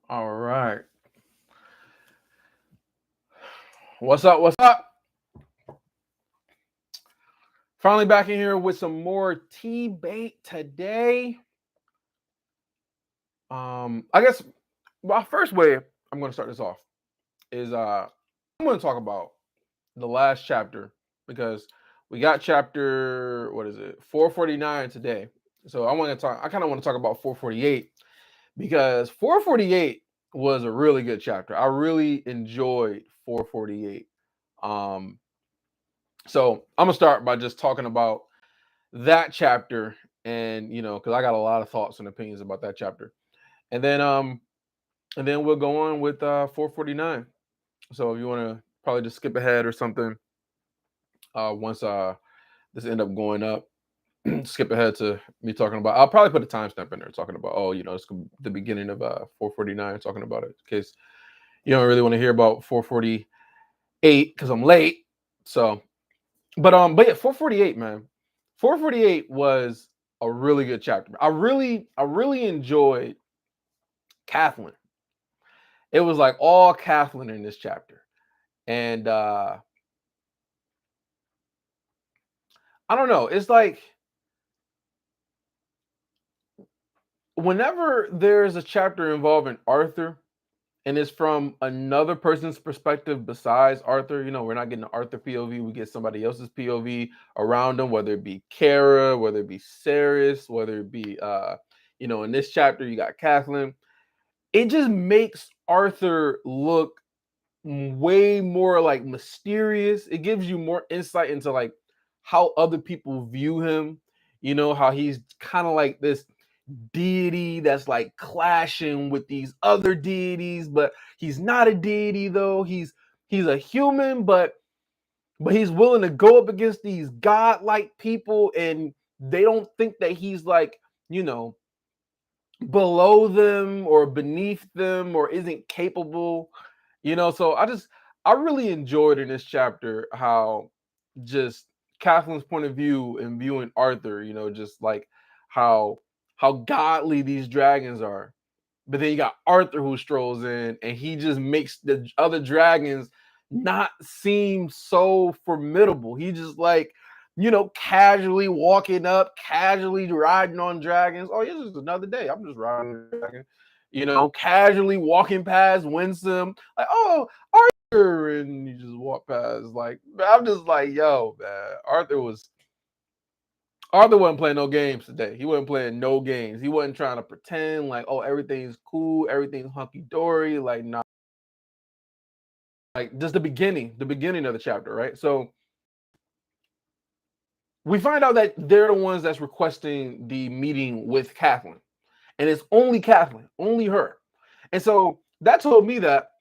All right. What's up? What's up? Finally back in here with some more tea bait today. I guess my first way I'm going to start this off is I'm going to talk about the last chapter because we got chapter what is it 449 today. So I kind of want to talk about 448 because 448 was a really good chapter. I really enjoyed 448. Um, so I'm gonna start by just talking about that chapter, and because I got a lot of thoughts and opinions about that chapter, and then we'll go on with 449. So if you want to probably just skip ahead or something, once this end up going up, skip ahead to me talking about. I'll probably put a timestamp in there talking about, it's the beginning of 449, talking about it in case you don't really want to hear about 448 because I'm late. So, but yeah, 448, man. 448 was a really good chapter. I really enjoyed Kathleen. It was like all Kathleen in this chapter. And I don't know. It's like whenever there's a chapter involving Arthur and it's from another person's perspective besides Arthur, we're not getting an Arthur POV, we get somebody else's POV around him, whether it be Kara, whether it be Ceres, whether it be in this chapter you got Kathleen. It just makes Arthur look way more like mysterious. It gives you more insight into like how other people view him. How he's kind of like this deity that's like clashing with these other deities, but he's not a deity though. He's a human, but he's willing to go up against these godlike people, and they don't think that he's like, you know, below them or beneath them or isn't capable. So I really enjoyed in this chapter how just Kathleen's point of view and viewing Arthur, just like how how godly these dragons are. But then you got Arthur who strolls in and he just makes the other dragons not seem so formidable. He just like, casually walking up, casually riding on dragons. Oh, it's just another day. I'm just riding on a dragon. Casually walking past Winsome, like, oh, Arthur, and you just walk past. Like, I'm just like, yo, man, Arthur wasn't playing no games today. He wasn't playing no games. He wasn't trying to pretend like, oh, everything's cool, everything's hunky dory. Like, nah, like just the beginning of the chapter, right? So we find out that they're the ones that's requesting the meeting with Kathleen, and it's only Kathleen, only her. And so that told me that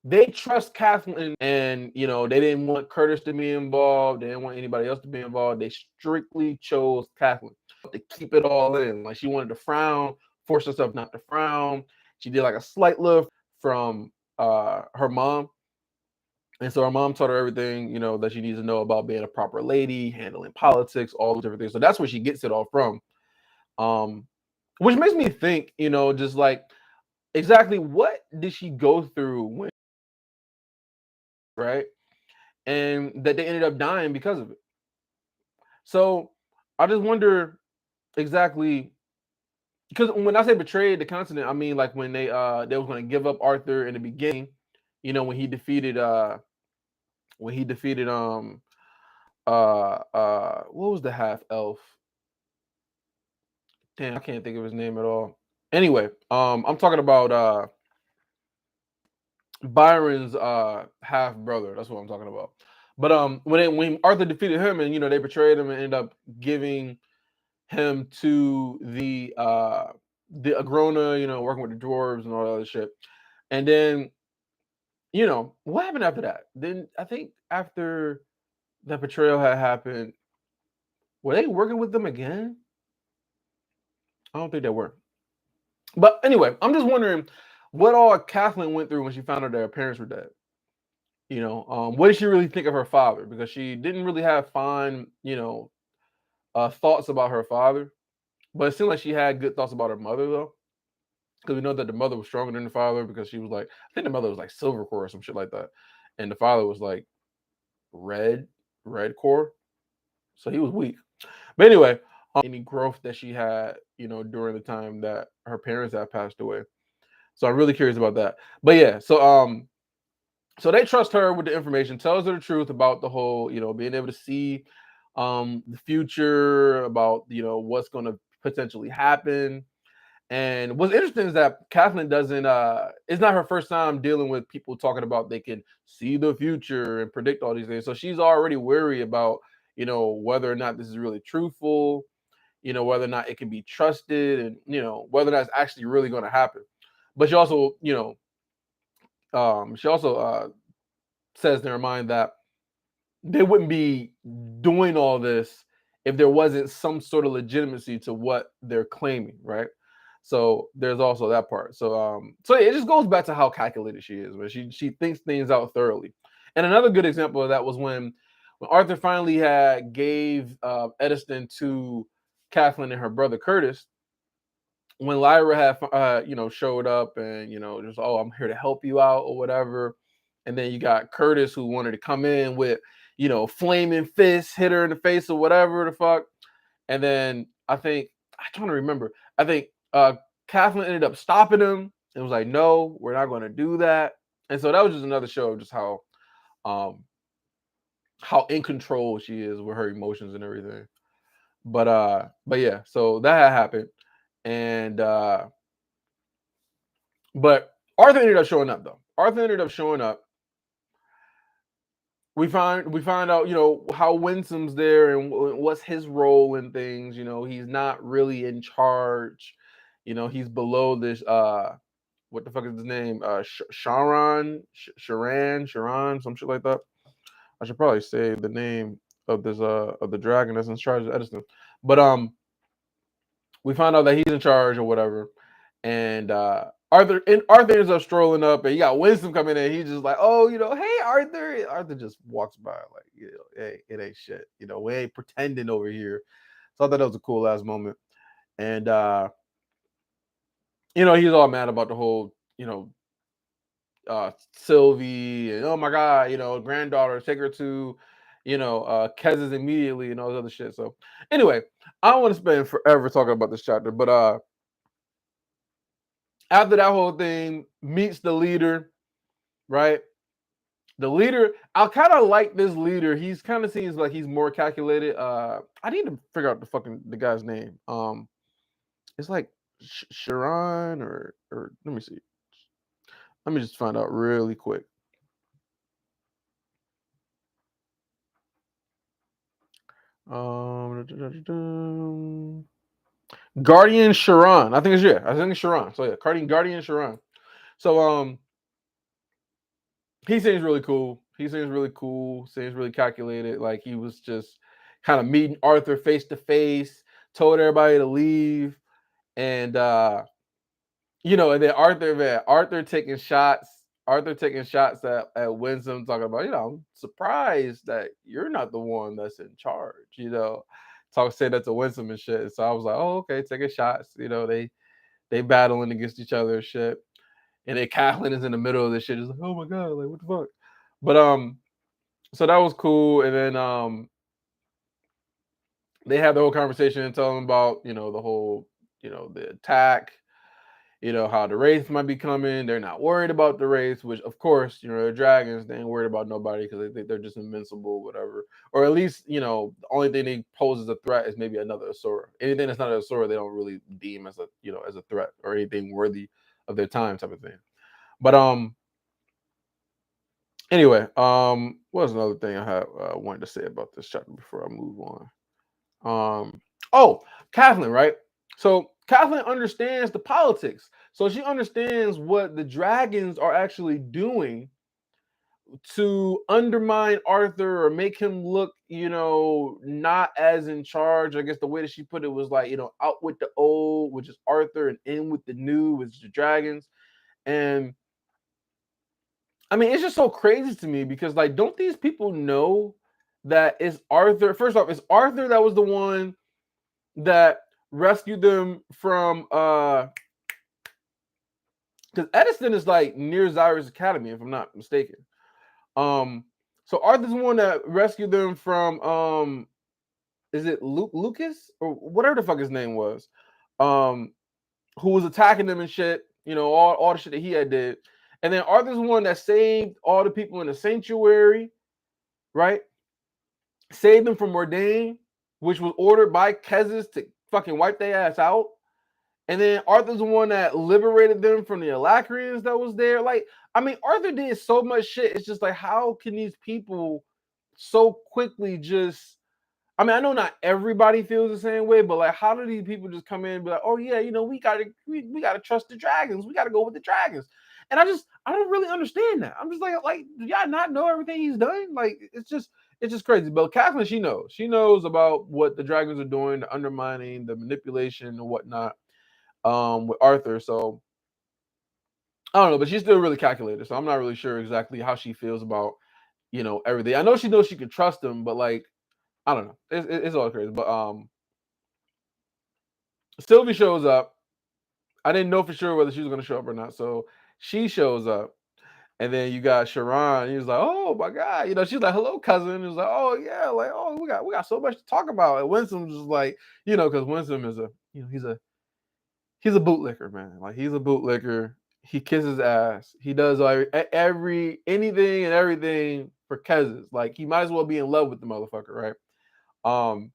they trust Kathleen, and they didn't want Curtis to be involved. They didn't want anybody else to be involved. They strictly chose Kathleen to keep it all in. Like she wanted to frown, force herself not to frown. She did like a slight lift from her mom, and so her mom taught her everything that she needs to know about being a proper lady, handling politics, all those different things. So that's where she gets it all from. Um, which makes me think, just like exactly what did she go through when, right? And that they ended up dying because of it. So I just wonder exactly, because when I say betrayed the continent, I mean like when they was going to give up Arthur in the beginning, when he defeated what was the half elf? Damn, I can't think of his name at all. Anyway, I'm talking about Byron's half brother. That's what I'm talking about. But when Arthur defeated him and they betrayed him and ended up giving him to the Agrona, working with the dwarves and all that other shit. And then, what happened after that? Then I think after that betrayal had happened, were they working with them again? I don't think they were. But anyway, I'm just wondering what all Kathleen went through when she found out that her parents were dead. What did she really think of her father? Because she didn't really have fond, thoughts about her father. But it seemed like she had good thoughts about her mother, though. because we know that the mother was stronger than the father because she was like, I think the mother was like silver core or some shit like that, and the father was like red, red core, so he was weak. But anyway, any growth that she had, during the time that her parents had passed away. So I'm really curious about that. But yeah, so they trust her with the information, tells her the truth about the whole, being able to see the future, about what's going to potentially happen. And what's interesting is that Kathleen doesn't it's not her first time dealing with people talking about they can see the future and predict all these things. So she's already worried about, whether or not this is really truthful, whether or not it can be trusted, and whether that's actually really going to happen. But she also says in her mind that they wouldn't be doing all this if there wasn't some sort of legitimacy to what they're claiming, right? So there's also that part. So it just goes back to how calculated she is, when she thinks things out thoroughly. And another good example of that was when Arthur finally had gave Ediston to Kathleen and her brother Curtis. When Lyra had showed up and just, oh, I'm here to help you out or whatever, and then you got Curtis who wanted to come in with flaming fists, hit her in the face or whatever the fuck, and then I'm trying to remember. I think Kathleen ended up stopping him and was like, "No, we're not going to do that." And so that was just another show of just um how in control she is with her emotions and everything. But yeah, so that had happened, and but Arthur ended up showing up though. Arthur ended up showing up. We find out, how Winsome's there and what's his role in things. He's not really in charge. He's below this what the fuck is his name? Sharan, some shit like that. I should probably say the name of this of the dragon that's in charge of Edison. But we find out that he's in charge or whatever. And Arthur ends up strolling up, and you got Winston coming in. He's just like, "Oh, hey Arthur." Arthur just walks by like, "Hey, it ain't shit. We ain't pretending over here." So I thought that was a cool last moment. And he's all mad about the whole, Sylvie, and oh my god, granddaughter, take her to, Kez's immediately and all this other shit. So anyway, I don't want to spend forever talking about this chapter, but after that whole thing, meets the leader, right? The leader, I kind of like this leader. He's kind of seems like he's more calculated. I need to figure out the guy's name. It's like Sharon or let me see. Let me just find out really quick. Guardian Sharon. I think it's Sharon. So yeah, Guardian Sharon. So he seems really cool. Seems really calculated. Like he was just kind of meeting Arthur face to face, told everybody to leave, and and then Arthur taking shots. Arthur taking shots at Winsome, talking about, I'm surprised that you're not the one that's in charge, say that to Winsome and shit. So I was like, oh, okay, taking shots. They battling against each other and shit. And then Kathleen is in the middle of this shit, just like, oh my god, like what the fuck? But so that was cool. And then they had the whole conversation and telling them about, the whole, the attack, how the Wraiths might be coming. They're not worried about the Wraiths, which of course, the dragons, they ain't worried about nobody because they think they're just invincible, whatever. Or at least, the only thing they pose as a threat is maybe another Asura. Anything that's not an Asura, they don't really deem as as a threat or anything worthy of their time, type of thing. But anyway, what was another thing I had wanted to say about this chapter before I move on? Oh, Kathleen, right? So Kathleen understands the politics. So she understands what the dragons are actually doing to undermine Arthur or make him look, not as in charge. I guess the way that she put it was like, out with the old, which is Arthur, and in with the new, which is the dragons. And I mean, it's just so crazy to me because, like, don't these people know that it's Arthur? First off, it's Arthur that was the one that rescued them from because Edison is like near Zyrus Academy, if I'm not mistaken. So Arthur's the one that rescued them from is it Lucas or whatever the fuck his name was, um, who was attacking them and shit. You know, all the shit that he had did, and then Arthur's the one that saved all the people in the sanctuary, right? Saved them from Mordain, which was ordered by Kezis to fucking wipe their ass out. And then Arthur's the one that liberated them from the Alacrians that was there. Like, I mean, Arthur did so much shit. It's just like, how can these people so quickly just? I mean, I know not everybody feels the same way, but like, how do these people just come in and be like, oh yeah, you know, we gotta trust the dragons. We gotta go with the dragons. And I don't really understand that. I'm just like, do y'all not know everything he's done? Like, it's just crazy. But Catherine, she knows. She knows about what the dragons are doing, the undermining, the manipulation, and whatnot with Arthur. So I don't know, but she's still really calculated. So I'm not really sure exactly how she feels about everything. I know she knows she can trust him, but like I don't know. It's all crazy. But Sylvie shows up. I didn't know for sure whether she was gonna show up or not. So she shows up. And then you got Sharon. He was like, "Oh my god," She's like, "Hello, cousin." He was like, "Oh yeah, like oh we got so much to talk about." And Winsom's just like, because Winsome is he's a bootlicker, man. Like he's a bootlicker. He kisses ass. He does anything and everything for Kez's. Like he might as well be in love with the motherfucker, right? Um,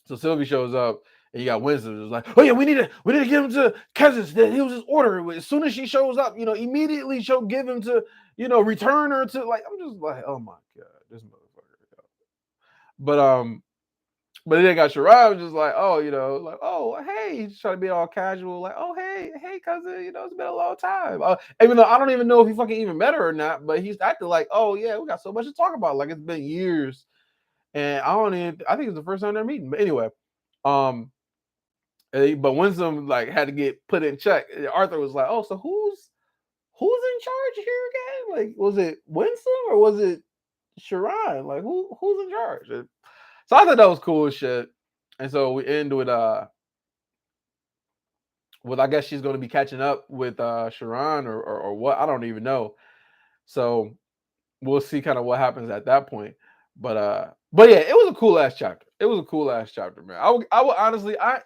so Sylvie shows up, and you got Winston just like, oh yeah, we need to give him to Kez's. That he was his order. As soon as she shows up, immediately she'll give him to, return her to like. I'm just like, oh my god, this motherfucker. But then they got Shirai just like, oh, like, oh, hey, he's trying to be all casual, like, oh, hey, cousin, it's been a long time. Even though I don't even know if he fucking even met her or not, but he's acting like, oh yeah, we got so much to talk about, like it's been years, and I think it's the first time they're meeting. But anyway, but Winsome like had to get put in check. Arthur was like, oh, so who's in charge here again? Like, was it Winsome or was it Shirai? Like, who's in charge? So I thought that was cool as shit. And so we end with I guess she's gonna be catching up with Sharon or what, I don't even know. So we'll see kind of what happens at that point. But yeah, it was a cool ass chapter. It was a cool ass chapter, man. I would honestly I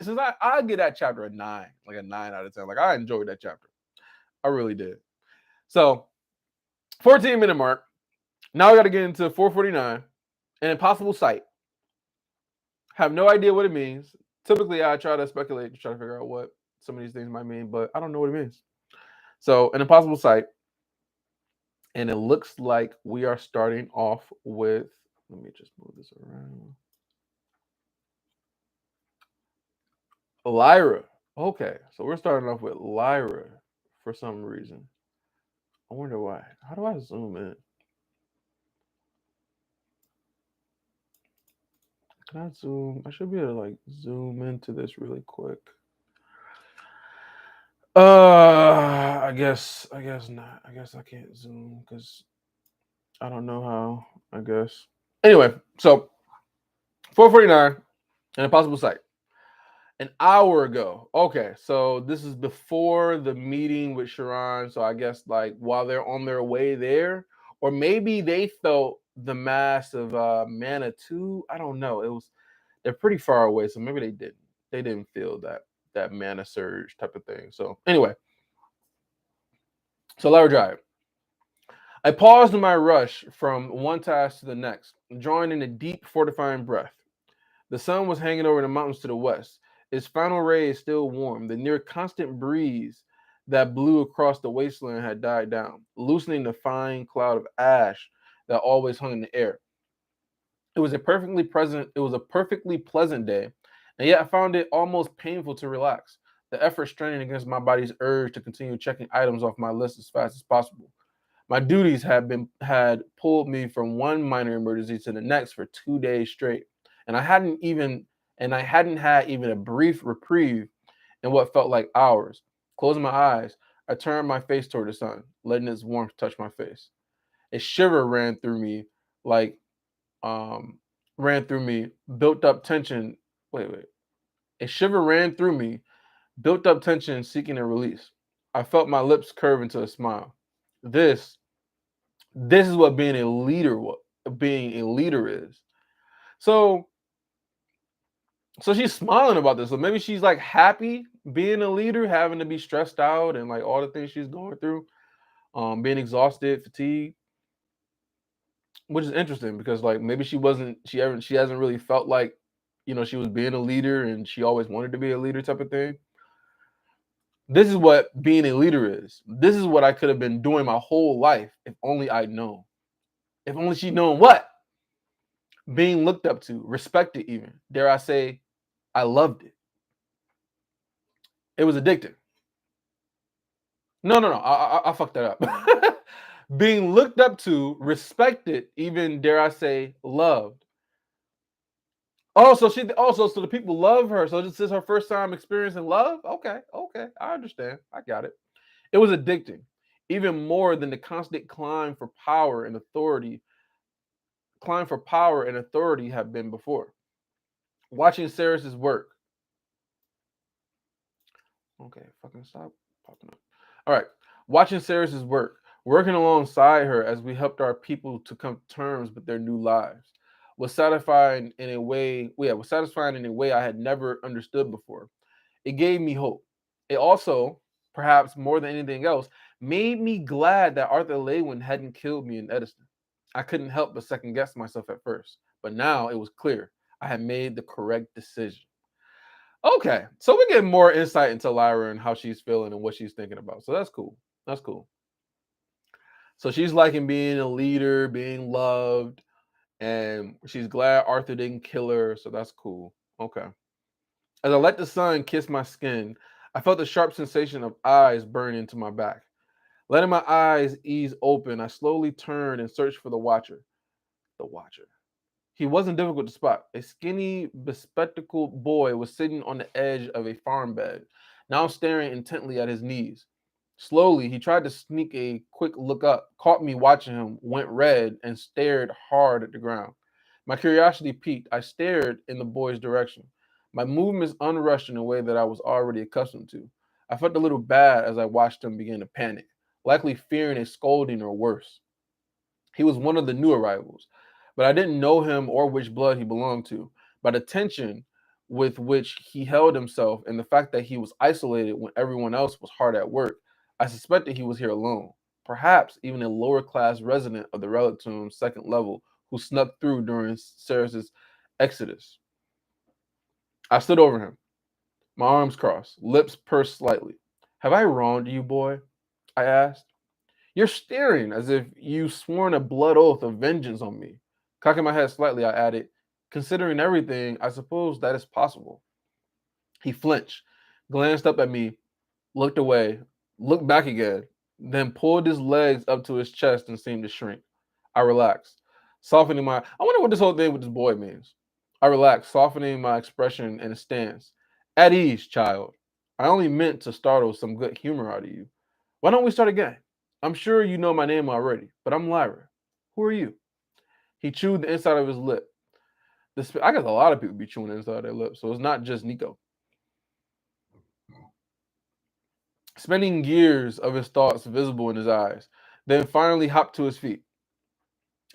give that chapter a 9, like a 9 out of 10. Like I enjoyed that chapter. I really did. So 14-minute mark. Now we got to get into 449, an impossible sight. Have no idea what it means. Typically, I try to speculate to try to figure out what some of these things might mean, but I don't know what it means. So, an impossible sight. And it looks like we are starting off with, let me just move this around. Lyra. Okay, so we're starting off with Lyra for some reason. I wonder why. How do I zoom in? Can I zoom? I should be able to like zoom into this really quick. I guess not. I guess I can't zoom because I don't know how. I guess. Anyway, so 449, an impossible sight. An hour ago. Okay, so this is before the meeting with Sharon. So I guess like while they're on their way there, or maybe they felt the mass of mana too. I don't know. They're pretty far away, so maybe they didn't. They didn't feel that mana surge type of thing. So anyway, so Lyra Drive. I paused in my rush from one task to the next, drawing in a deep, fortifying breath. The sun was hanging over the mountains to the west, its final rays still warm. The near constant breeze that blew across the wasteland had died down, loosening the fine cloud of ash that always hung in the air. It was a perfectly pleasant day, and yet I found it almost painful to relax. The effort straining against my body's urge to continue checking items off my list as fast as possible. My duties had pulled me from one minor emergency to the next for 2 days straight, and I hadn't had even a brief reprieve in what felt like hours. Closing my eyes, I turned my face toward the sun, letting its warmth touch my face. A shiver like ran through me, built up tension. Wait. A shiver ran through me, built up tension seeking a release. I felt my lips curve into a smile. This, this is what being a leader, what being a leader is. So, so she's smiling about this. So maybe she's like happy being a leader, having to be stressed out and like all the things she's going through, being exhausted, fatigued, which is interesting because like maybe she hasn't really felt like, she was being a leader and she always wanted to be a leader type of thing. This is what being a leader is. This is what I could have been doing my whole life if only I'd known. If only she'd known what? Being looked up to, respected even. Dare I say, I loved it. It was addictive. No. I fucked that up. Being looked up to, respected, even dare I say, loved. So the people love her. So this is her first time experiencing love? Okay. I understand. I got it. It was addicting, even more than the constant climb for power and authority have been before. Watching Ceres's work. Okay, fucking stop popping up. All right. Watching Ceres's work, working alongside her as we helped our people to come to terms with their new lives, was satisfying in a way. Yeah, was satisfying in a way I had never understood before. It gave me hope. It also, perhaps more than anything else, made me glad that Arthur Lewin hadn't killed me in Edison. I couldn't help but second guess myself at first, but now it was clear I had made the correct decision. Okay, so we get more insight into Lyra and how she's feeling and what she's thinking about. So that's cool. That's cool. So she's liking being a leader, being loved, and she's glad Arthur didn't kill her. So that's cool. Okay. As I let the sun kiss my skin, I felt the sharp sensation of eyes burn into my back. Letting my eyes ease open, I slowly turned and searched for the watcher. The watcher. He wasn't difficult to spot. A skinny, bespectacled boy was sitting on the edge of a farm bed, now staring intently at his knees. Slowly, he tried to sneak a quick look up, caught me watching him, went red, and stared hard at the ground. My curiosity piqued. I stared in the boy's direction. My movements unrushed in a way that I was already accustomed to. I felt a little bad as I watched him begin to panic, likely fearing a scolding or worse. He was one of the new arrivals, but I didn't know him or which blood he belonged to. By the tension with which he held himself and the fact that he was isolated when everyone else was hard at work, I suspected he was here alone, perhaps even a lower class resident of the relic tomb's second level who snuck through during Ceres's exodus. I stood over him, my arms crossed, lips pursed slightly. Have I wronged you, boy? I asked. You're staring as if you've sworn a blood oath of vengeance on me. Cocking my head slightly, I added, considering everything, I suppose that is possible. He flinched, glanced up at me, looked away, looked back again, then pulled his legs up to his chest and seemed to shrink. I relaxed, softening my. I wonder what this whole thing with this boy means. I relaxed, softening my expression and stance. At ease, child. I only meant to startle some good humor out of you. Why don't we start again? I'm sure you know my name already, but I'm Lyra. Who are you? He chewed the inside of his lip. I guess a lot of people be chewing the inside of their lip, so it's not just Nico. Spending years of his thoughts visible in his eyes, then finally hopped to his feet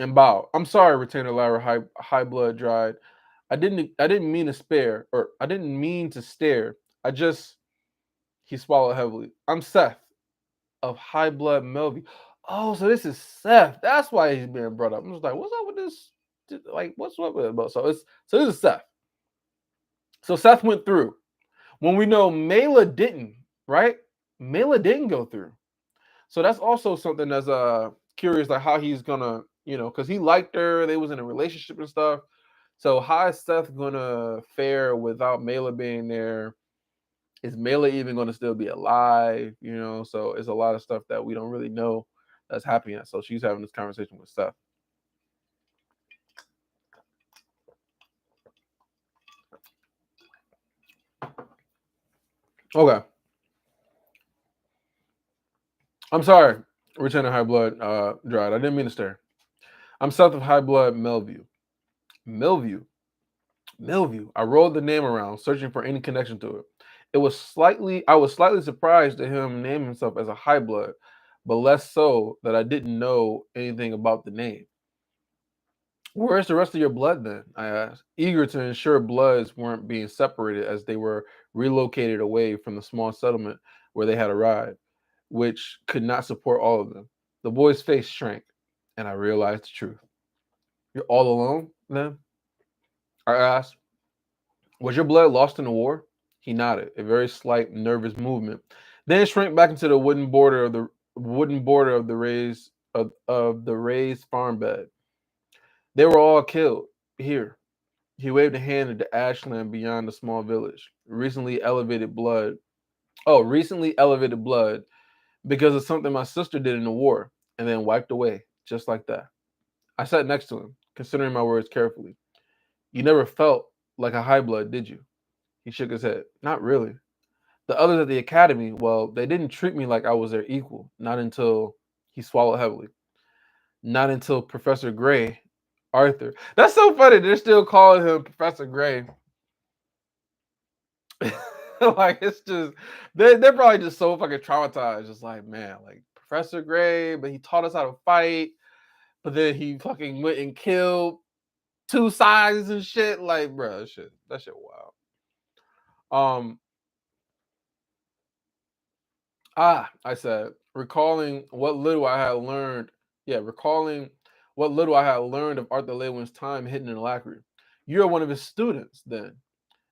and bowed. I'm sorry, retainer Lyra, high blood dried. I didn't mean to spare, or I didn't mean to stare. I just he swallowed heavily. I'm Seth of High Blood Melview. Oh, so this is Seth. That's why he's being brought up. I'm just like, what's up with this? Like, what's up with it? About? So this is Seth. So Seth went through. When we know Mela didn't, right? Mela didn't go through. So that's also something that's curious, like how he's gonna, because he liked her, they was in a relationship and stuff. So how is Seth gonna fare without Mela being there? Is Mela even gonna still be alive? So it's a lot of stuff that we don't really know that's happening. So she's having this conversation with Seth. Okay. I'm sorry, Returning High Blood dried. I didn't mean to stare. I'm Seth of High Blood Melview. Melview. Millview. I rolled the name around, searching for any connection to it. I was slightly surprised to him name himself as a high blood, but less so that I didn't know anything about the name. Where's the rest of your blood then? I asked, eager to ensure bloods weren't being separated as they were relocated away from the small settlement where they had arrived, which could not support all of them. The boy's face shrank, and I realized the truth. You're all alone then? I asked. Was your blood lost in the war? He nodded, a very slight, nervous movement, then shrank back into the wooden border of the raised farm bed. They were all killed here. He waved a hand at the ashland beyond the small village. Recently elevated blood because of something my sister did in the war, and then wiped away, just like that. I sat next to him, considering my words carefully. You never felt like a high blood, did you? He shook his head. Not really. The others at the academy, well, they didn't treat me like I was their equal. Not until he swallowed heavily. Not until Professor Gray, Arthur. That's so funny. They're still calling him Professor Gray. Like it's just they're probably just so fucking traumatized. Just like, man, like Professor Gray, but he taught us how to fight, but then he fucking went and killed two sides and shit. Like, bro, that shit wild. Um, I said, recalling what little I had learned. Yeah, recalling what little I had learned of Arthur Lewin's time hidden in Alacrity. You're one of his students, then.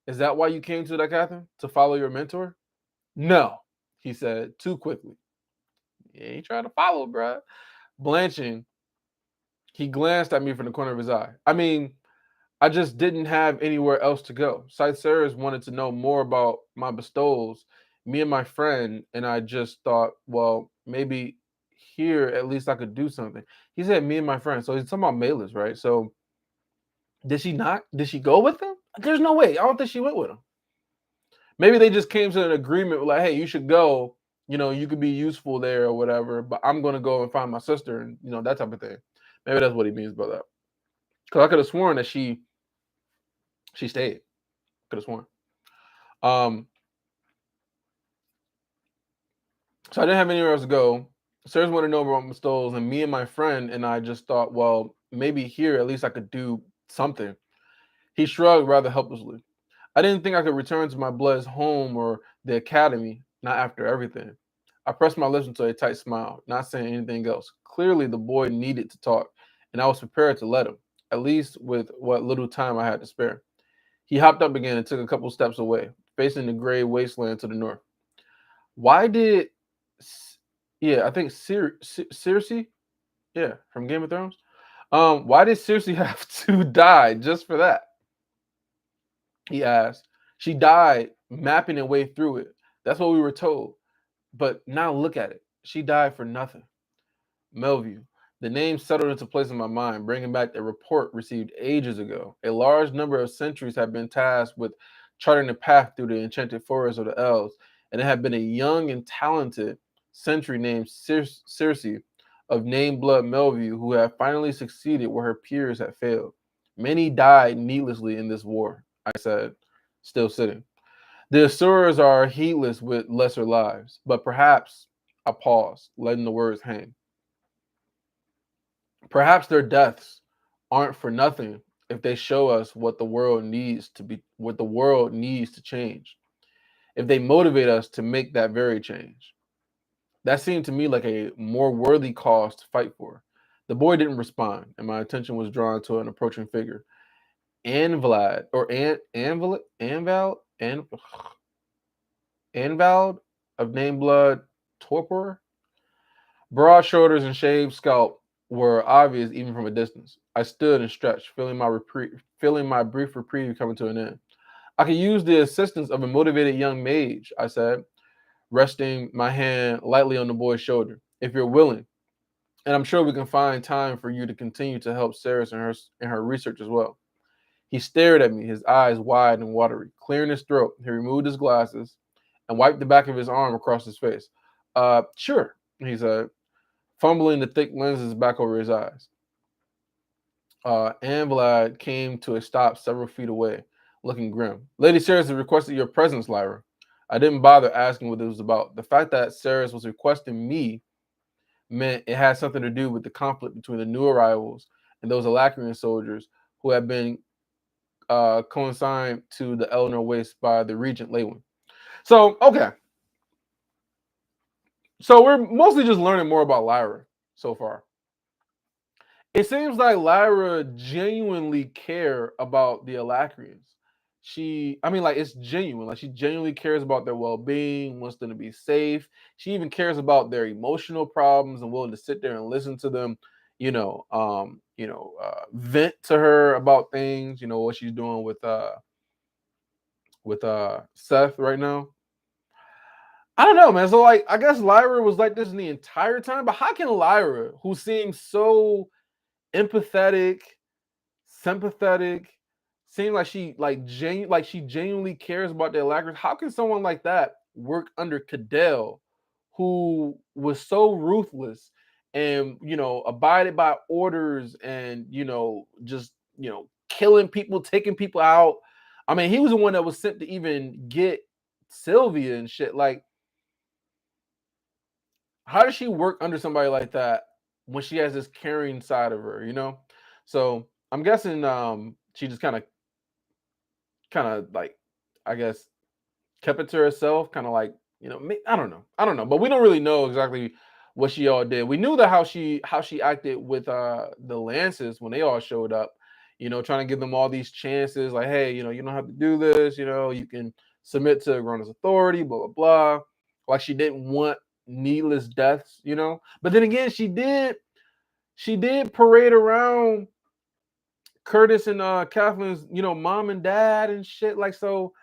Is that why you came to that, Catherine? To follow your mentor? No, he said too quickly. He ain't trying to follow, bruh. Blanching, he glanced at me from the corner of his eye. I mean, I just didn't have anywhere else to go. Syceres wanted to know more about my bestowals, me and my friend, and I just thought, well, maybe here at least I could do something. He said me and my friend. So he's talking about Malus, right? So did she not? Did she go with him? There's no way. I don't think she went with him. Maybe they just came to an agreement like, hey, you should go. You know, you could be useful there or whatever, but I'm gonna go and find my sister and that type of thing. Maybe that's what he means by that. Because I could have sworn that she stayed. Could have sworn. Um, so I didn't have anywhere else to go. Sirs wanted to know about my stalls, and me and my friend and I just thought, well, maybe here at least I could do something. He shrugged rather helplessly. I didn't think I could return to my blood's home or the academy, not after everything. I pressed my lips into a tight smile, not saying anything else. Clearly, the boy needed to talk, and I was prepared to let him, at least with what little time I had to spare. He hopped up again and took a couple steps away, facing the gray wasteland to the north. Why did, yeah, I think Cersei, yeah, from Game of Thrones. Why did Cersei have to die just for that? He asked. She died mapping her way through it. That's what we were told. But now look at it. She died for nothing. Melview. The name settled into place in my mind, bringing back the report received ages ago. A large number of centuries had been tasked with charting a path through the enchanted forest of the elves, and it had been a young and talented sentry named Circe of name blood Melview who had finally succeeded where her peers had failed. Many died needlessly in this war, I said, still sitting. The Assurers are heedless with lesser lives, but perhaps I paused, letting the words hang. Perhaps their deaths aren't for nothing if they show us what the world needs to change. If they motivate us to make that very change. That seemed to me like a more worthy cause to fight for. The boy didn't respond, and my attention was drawn to an approaching figure. Anvlad or Anvald of name blood Torpor. Broad shoulders and shaved scalp were obvious even from a distance. I stood and stretched, feeling my brief reprieve coming to an end. I could use the assistance of a motivated young mage, I said, resting my hand lightly on the boy's shoulder. If you're willing, and I'm sure we can find time for you to continue to help Sarah in her research as well. He stared at me, his eyes wide and watery. Clearing his throat, he removed his glasses and wiped the back of his arm across his face. Sure, he said, fumbling the thick lenses back over his eyes. Anvlad came to a stop several feet away, looking grim. Lady Sarahs has requested your presence, Lyra. I didn't bother asking what it was about. The fact that Sarahs was requesting me meant it had something to do with the conflict between the new arrivals and those Alacrian soldiers who had been consigned to the Eleanor Waste by the Regent Lewin. So, okay. So we're mostly just learning more about Lyra so far. It seems like Lyra genuinely care about the Alacrians. I mean, like it's genuine. Like she genuinely cares about their well-being, wants them to be safe. She even cares about their emotional problems and willing to sit there and listen to them. Vent to her about things. You know what she's doing with Seth right now. I don't know, man. So like, I guess Lyra was like this in the entire time. But how can Lyra, who seems so empathetic, sympathetic, seems like she genuinely cares about the Alacrians, how can someone like that work under Cadell, who was so ruthless and abided by orders and just killing people, taking people out? I mean, he was the one that was sent to even get Sylvia and shit. Like, how does she work under somebody like that when she has this caring side of her, So I'm guessing she just kind of like, I guess, kept it to herself, kind of like, I don't know. I don't know, but we don't really know exactly what she all did. We knew that how she acted with the Lances when they all showed up, trying to give them all these chances, like, hey, you don't have to do this, you can submit to Grona's authority, blah blah blah. Like she didn't want needless deaths, But then again, she did parade around Curtis and Kathleen's, mom and dad and shit. Like, so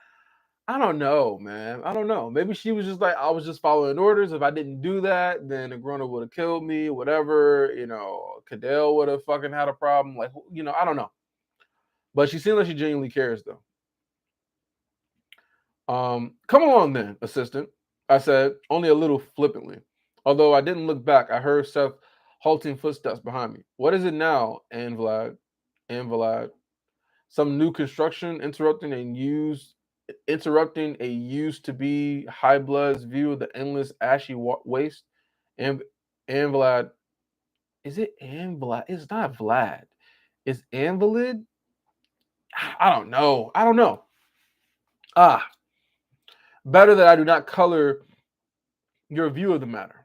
I don't know, man. I don't know. Maybe she was just like, I was just following orders. If I didn't do that, then Agrona would have killed me, whatever. Cadell would have fucking had a problem. Like, I don't know. But she seems like she genuinely cares, though. Come along then, assistant, I said, only a little flippantly. Although I didn't look back, I heard Seth halting footsteps behind me. What is it now, Anne Vlad? Anne Vlad. Some new construction interrupting a used to be high blood's view of the endless ashy waste. And Vlad, is it Vlad? It's not Vlad. It's Anvalid? I don't know. I don't know. Ah, better that I do not color your view of the matter.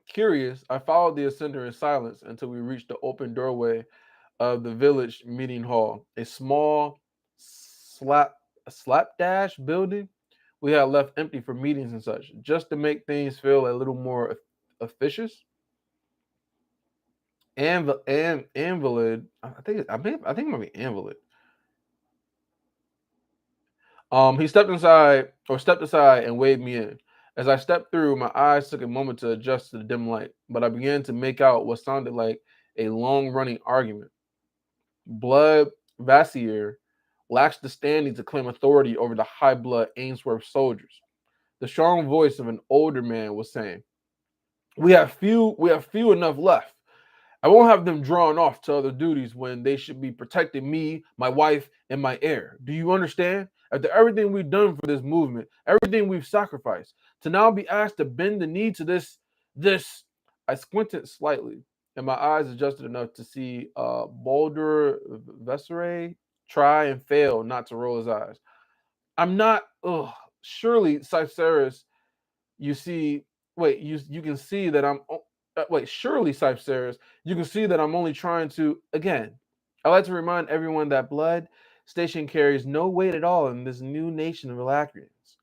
Curious, I followed the ascender in silence until we reached the open doorway of the village meeting hall, a small slapdash building we had left empty for meetings and such, just to make things feel a little more officious. Invalid, I think it might be invalid. He stepped aside and waved me in. As I stepped through, my eyes took a moment to adjust to the dim light, but I began to make out what sounded like a long-running argument. Blood Vassier lacks the standing to claim authority over the high blood Ainsworth soldiers. The strong voice of an older man was saying, We have few enough left. I won't have them drawn off to other duties when they should be protecting me, my wife, and my heir. Do you understand? After everything we've done for this movement, everything we've sacrificed, to now be asked to bend the knee to this. I squinted slightly, and my eyes adjusted enough to see Baldur Vesseray try and fail not to roll his eyes. I'm not. Ugh. Surely, Cypseris, you see. Wait, you can see that wait, surely, Cypseris, you can see that I'm only trying to. Again, I like to remind everyone that blood station carries no weight at all in this new nation of Alacrians.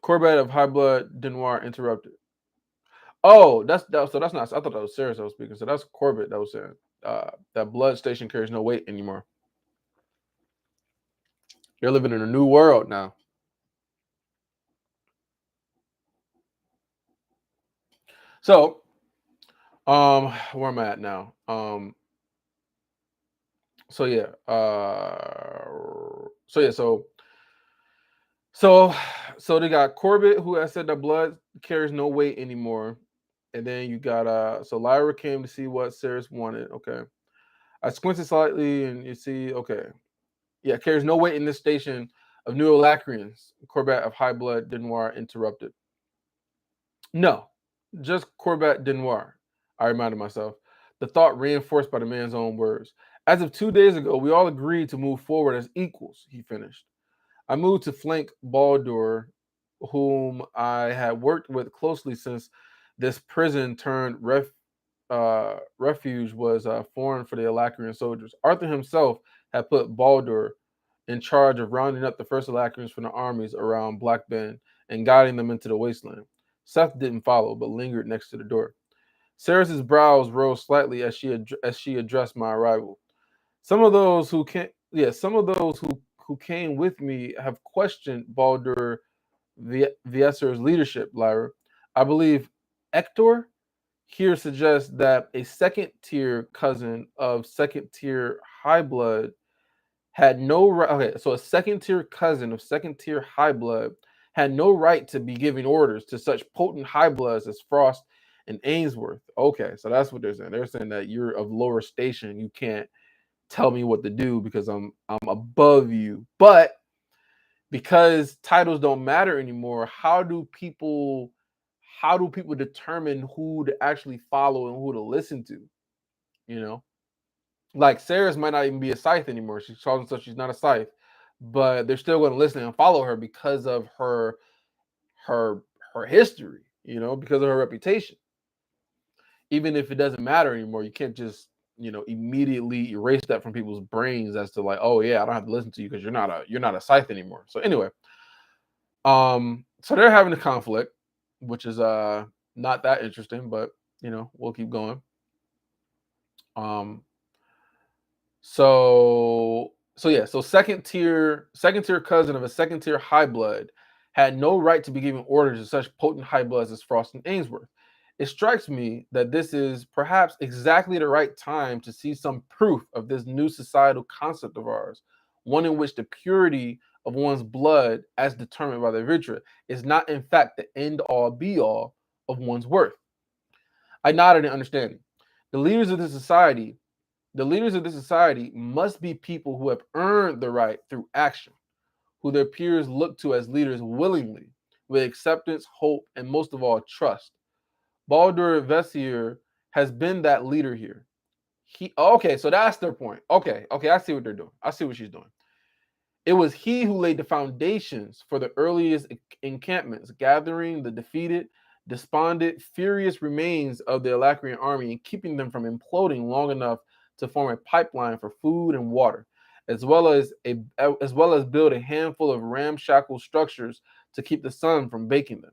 Corbett of High Blood Denoir interrupted. Oh, so that's not. I thought that was Sarah that was speaking. So that's Corbett that was saying that blood station carries no weight anymore. You're living in a new world now. So, where am I at now? So yeah, so yeah, so so they got Corbett who has said that blood carries no weight anymore, and then you got so Lyra came to see what Sarah wanted. Okay, I squinted slightly and you see, okay. Yeah, carries no weight in this station of New Alacrians, Corbat of High Blood Denoir interrupted. No, just Corbat Denoir, I reminded myself, the thought reinforced by the man's own words. As of 2 days ago, we all agreed to move forward as equals, he finished. I moved to flank Baldur, whom I had worked with closely since this prison turned refuge was foreign for the Alacrian soldiers. Arthur himself had put Baldur in charge of rounding up the first Alacrians from the armies around Black Bend and guiding them into the wasteland. Seth didn't follow, but lingered next to the door. Sarah's brows rose slightly as she addressed my arrival. Some of those who came with me have questioned Baldur Vieser's leadership, Lyra. I believe Ector here suggests that a second tier cousin of second tier high blood had no right. Okay, so a second tier cousin of second tier high blood had no right to be giving orders to such potent high bloods as Frost and Ainsworth. Okay, so that's what they're saying. They're saying that you're of lower station. You can't tell me what to do because I'm above you. But because titles don't matter anymore, how do people determine who to actually follow and who to listen to? You know, like Sarah's might not even be a scythe anymore. She's calling herself she's not a scythe, but they're still going to listen and follow her because of her her history. Because of her reputation. Even if it doesn't matter anymore, you can't just immediately erase that from people's brains as to like, oh yeah, I don't have to listen to you because you're not a scythe anymore. So anyway, so they're having a conflict, which is not that interesting, but we'll keep going. Um, so second tier cousin of a second tier high blood had no right to be giving orders to such potent high bloods as Frost and Ainsworth. It strikes me that this is perhaps exactly the right time to see some proof of this new societal concept of ours, one in which the purity of one's blood, as determined by the Vitra, is not in fact the end all be all of one's worth. I nodded in understanding. The leaders of this society must be people who have earned the right through action, who their peers look to as leaders willingly, with acceptance, hope, and most of all, trust. Baldur Vessier has been that leader here. Okay, so that's their point. Okay, I see what they're doing. I see what she's doing. It was he who laid the foundations for the earliest encampments, gathering the defeated, despondent, furious remains of the Alacrian army and keeping them from imploding long enough to form a pipeline for food and water, as well as build a handful of ramshackle structures to keep the sun from baking them.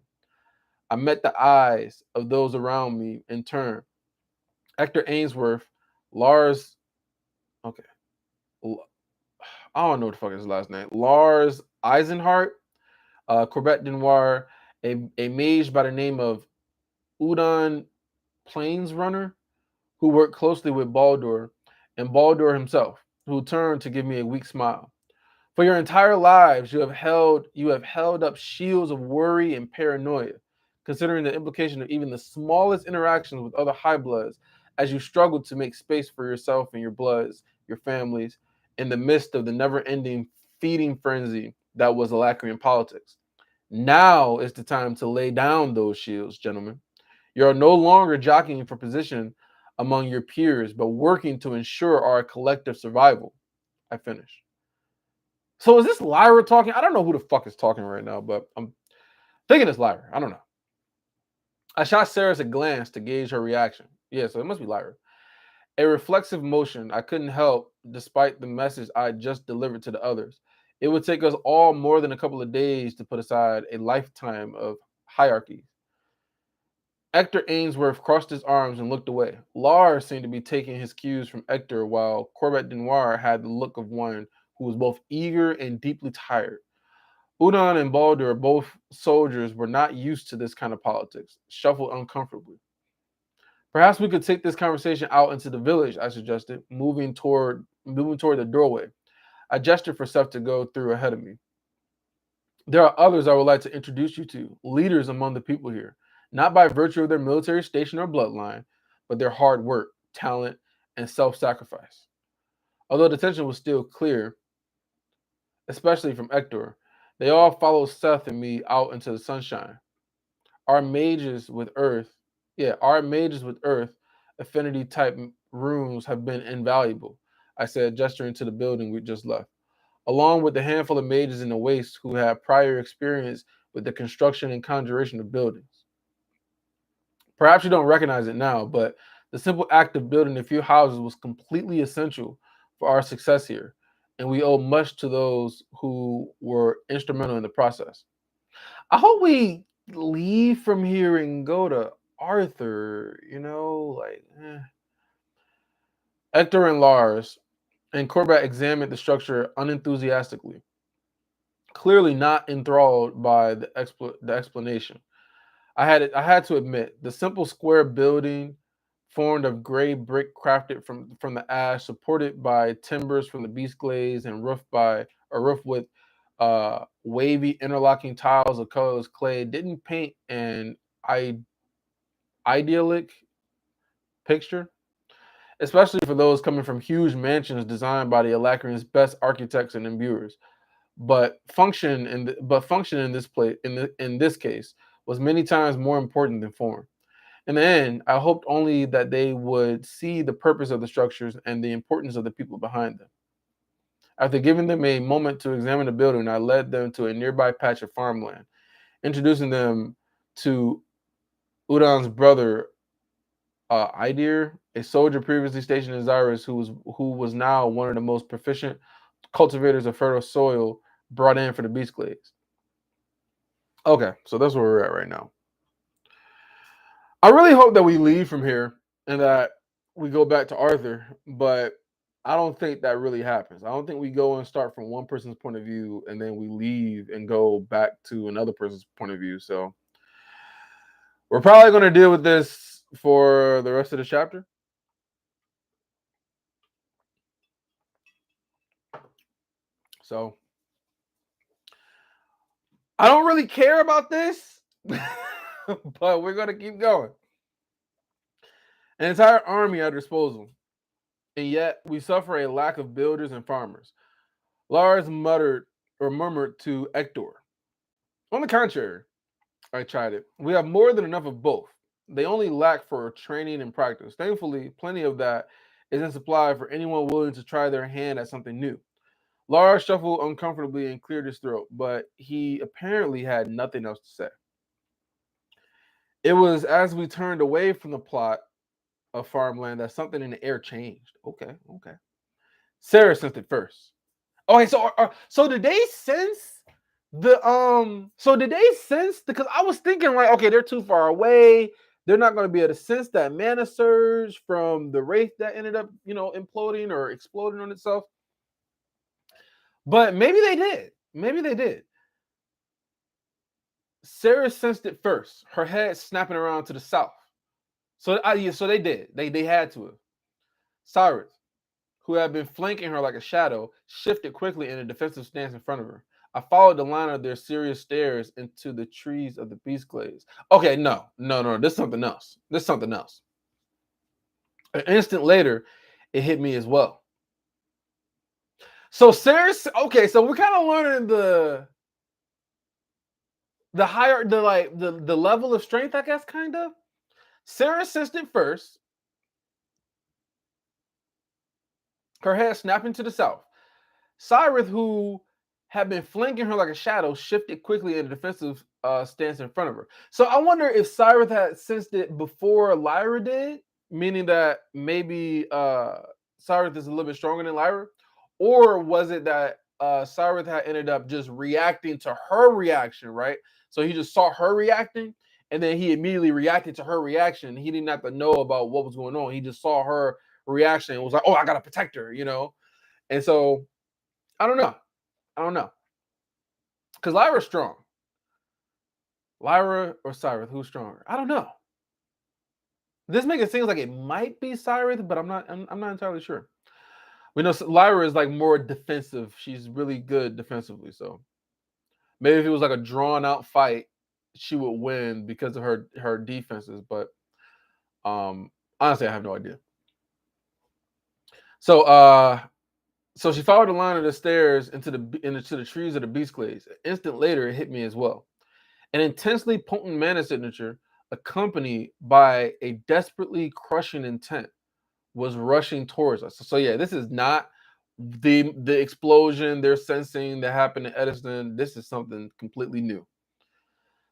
I met the eyes of those around me in turn. Hector Ainsworth, Lars, okay, I don't know what the fuck is his last name. Lars Eisenhart, Corbett Denoir, a mage by the name of Udon Plainsrunner, who worked closely with Baldur, and Baldur himself, who turned to give me a weak smile. For your entire lives, you have held up shields of worry and paranoia, considering the implication of even the smallest interactions with other high bloods, as you struggled to make space for yourself and your bloods, your families, in the midst of the never-ending feeding frenzy that was Alacrian politics. Now is the time to lay down those shields, gentlemen. You are no longer jockeying for position among your peers, but working to ensure our collective survival. I finish. So is this Lyra talking? I don't know who the fuck is talking right now, but I'm thinking it's Lyra. I don't know. I shot Sarah a glance to gauge her reaction. Yeah, so it must be Lyra. A reflexive motion I couldn't help despite the message I had just delivered to the others. It would take us all more than a couple of days to put aside a lifetime of hierarchies. Hector Ainsworth crossed his arms and looked away. Lars seemed to be taking his cues from Hector, while Corbett Denoir had the look of one who was both eager and deeply tired. Udon and Baldur, both soldiers, were not used to this kind of politics, shuffled uncomfortably. Perhaps we could take this conversation out into the village, I suggested, moving toward the doorway. I gestured for Seth to go through ahead of me. There are others I would like to introduce you to, leaders among the people here, not by virtue of their military station or bloodline, but their hard work, talent, and self-sacrifice. Although the tension was still clear, especially from Ector, they all followed Seth and me out into the sunshine. Our mages with Earth, our mages with Earth affinity type runes have been invaluable, I said, gesturing to the building we just left, along with the handful of mages in the waste who had prior experience with the construction and conjuration of buildings. Perhaps you don't recognize it now, but the simple act of building a few houses was completely essential for our success here, and we owe much to those who were instrumental in the process. I hope we leave from here and go to Arthur, Hector and Lars and Corbett examined the structure unenthusiastically, clearly not enthralled by the explanation. I had to admit, the simple square building formed of gray brick crafted from the ash, supported by timbers from the beast glaze, and roofed with wavy interlocking tiles of colorless clay, didn't paint an idyllic picture, especially for those coming from huge mansions designed by the Alacrian's best architects and imbuers. Function in this place in this case was many times more important than form. In the end, I hoped only that they would see the purpose of the structures and the importance of the people behind them. After giving them a moment to examine the building, I led them to a nearby patch of farmland, introducing them to Udon's brother, Idir, a soldier previously stationed in Zyrus, who was now one of the most proficient cultivators of fertile soil brought in for the beast glades. Okay, so that's where we're at right now. I really hope that we leave from here and that we go back to Arthur, but I don't think that really happens. I don't think we go and start from one person's point of view and then we leave and go back to another person's point of view. So we're probably going to deal with this for the rest of the chapter. So I don't really care about this, but we're going to keep going. An entire army at our disposal, and yet we suffer a lack of builders and farmers. Lars murmured to Ector. On the contrary, I tried it. We have more than enough of both. They only lack for training and practice. Thankfully, plenty of that is in supply for anyone willing to try their hand at something new. Lars shuffled uncomfortably and cleared his throat, but he apparently had nothing else to say. It was as we turned away from the plot of farmland that something in the air changed. Okay. Sarah sensed it first. Okay, so did they sense so did they sense, because I was thinking like, okay, they're too far away. They're not going to be able to sense that mana surge from the wraith that ended up, imploding or exploding on itself. But maybe they did. Sarah sensed it first, her head snapping around to the south. So they did. They had to have. Cyrus, who had been flanking her like a shadow, shifted quickly in a defensive stance in front of her. I followed the line of their serious stares into the trees of the beast glades. Okay, no. This is something else. An instant later, it hit me as well. So Sarah's okay. So we're kind of learning the higher, the level of strength, I guess, kind of. Sarah sensed it first. Her head snapping to the south. Cyrus, who had been flanking her like a shadow, shifted quickly in a defensive stance in front of her. So I wonder if Cyrus had sensed it before Lyra did, meaning that maybe Cyrus is a little bit stronger than Lyra, or was it that Cyrus had ended up just reacting to her reaction, right? So he just saw her reacting, and then he immediately reacted to her reaction. He didn't have to know about what was going on. He just saw her reaction and was like, "Oh, I gotta protect her," And so I don't know. Because Lyra's strong. Lyra or Cyrus, who's stronger? I don't know. This makes it seem like it might be Cyrus, but I'm not entirely sure. We know Lyra is like more defensive. She's really good defensively. So maybe if it was like a drawn out fight, she would win because of her defenses. But honestly, I have no idea. So So she followed the line of the stairs into the trees of the beast glades. An instant later, it hit me as well. An intensely potent mana signature, accompanied by a desperately crushing intent, was rushing towards us. So yeah, this is not the explosion they're sensing that happened in Edison. This is something completely new.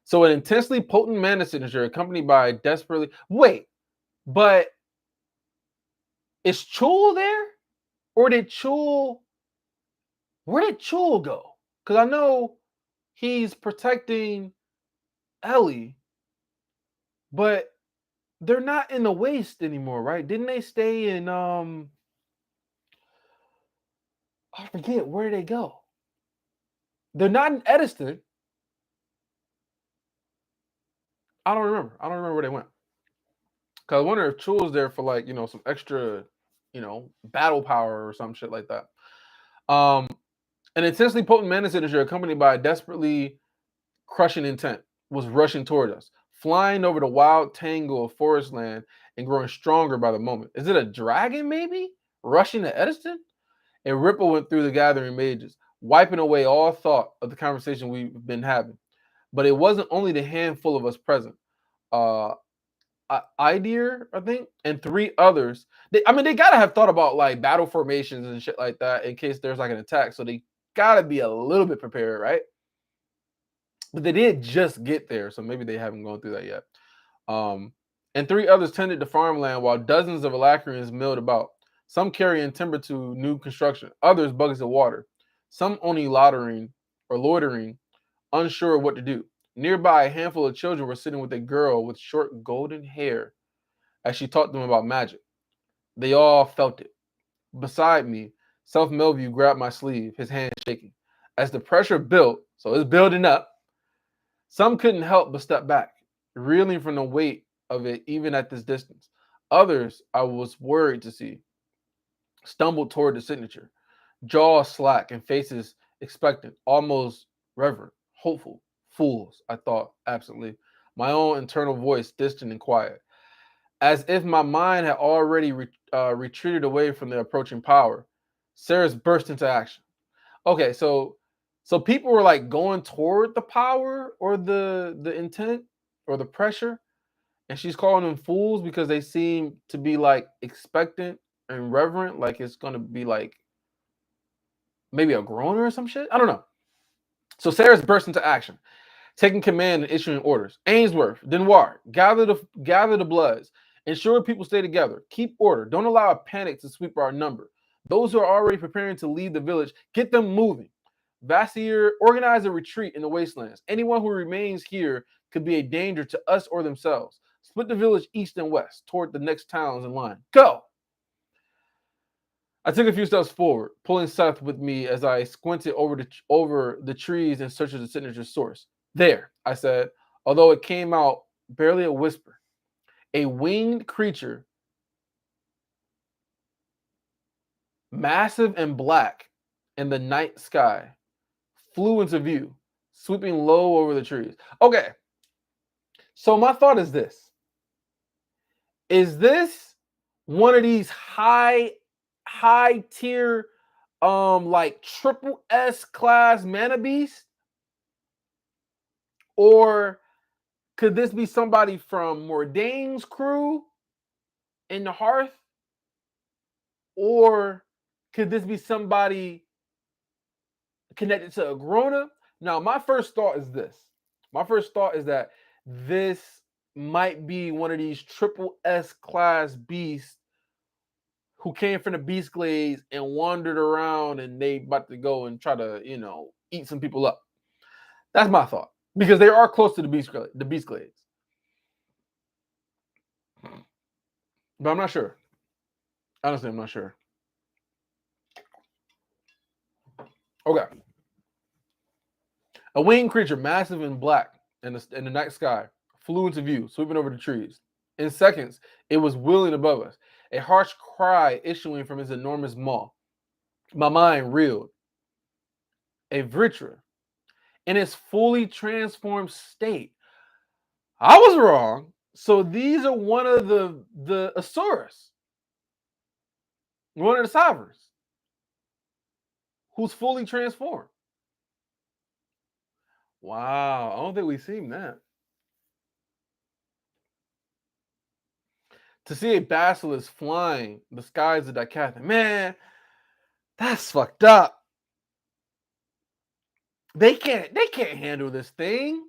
So an intensely potent mana signature, accompanied by a desperately but is Chul there, or did Chul? Where did Chul go? Because I know he's protecting Ellie, but they're not in the waste anymore, right? Didn't they stay in I forget where they go. They're not in Edison. I don't remember. I don't remember where they went. Cause I wonder if Chul's there for like, some extra, battle power or some shit like that. Um an intensely potent mana signature accompanied by a desperately crushing intent was rushing toward us, flying over the wild tangle of forest land and growing stronger by the moment. Is it a dragon, maybe? Rushing to Edison? A ripple went through the gathering mages, wiping away all thought of the conversation we've been having. But it wasn't only the handful of us present. Uh, Idir, I think, and three others. They gotta have thought about like battle formations and shit like that in case there's like an attack. So they gotta be a little bit prepared, right? But they did just get there, so maybe they haven't gone through that yet. And three others tended the farmland while dozens of Alacrians milled about, some carrying timber to new construction, others buckets of water, some only loitering, unsure of what to do. Nearby, a handful of children were sitting with a girl with short golden hair as she taught them about magic. They all felt it. Beside me, Self Melview grabbed my sleeve, his hand shaking. As the pressure built, so it's building up, some couldn't help but step back, reeling from the weight of it even at this distance. Others, I was worried to see, stumbled toward the signature, jaws slack and faces expectant, almost reverent, hopeful. Fools, I thought absently, my own internal voice distant and quiet, as if my mind had already retreated away from the approaching power. Sarah's burst into action. Okay, so people were like going toward the power or the intent or the pressure, and she's calling them fools because they seem to be like expectant and reverent, like it's gonna be like maybe a groaner or some shit. I don't know. So Sarah's burst into action, taking command and issuing orders. Ainsworth, Denoir, gather the Bloods. Ensure people stay together. Keep order. Don't allow a panic to sweep our number. Those who are already preparing to leave the village, get them moving. Vasir, organize a retreat in the wastelands. Anyone who remains here could be a danger to us or themselves. Split the village east and west toward the next towns in line. Go! I took a few steps forward, pulling Seth with me as I squinted over the trees in search of the signature source. There, I said, although it came out barely a whisper. A winged creature, massive and black in the night sky, flew into view, sweeping low over the trees. Okay, so my thought is this. Is this one of these high tier like triple S class mana beast? Or could this be somebody from Mordane's crew in the Hearth? Or could this be somebody connected to Agrona? Now, my first thought is this. My first thought is that this might be one of these triple S class beasts who came from the Beast Glades and wandered around and they about to go and try to, eat some people up. That's my thought. Because they are close to the Beast Glades. But I'm not sure. Honestly, I'm not sure. Okay. A winged creature, massive and black in the night sky, flew into view, sweeping over the trees. In seconds, it was wheeling above us, a harsh cry issuing from its enormous maw. My mind reeled. A Vritra, in its fully transformed state. I was wrong. So these are one of the Asuras, one of the Sovereigns. who's fully transformed. Wow, I don't think we've seen that. To see a basilisk flying the skies of Dicathon, man, that's fucked up. They can't handle this thing.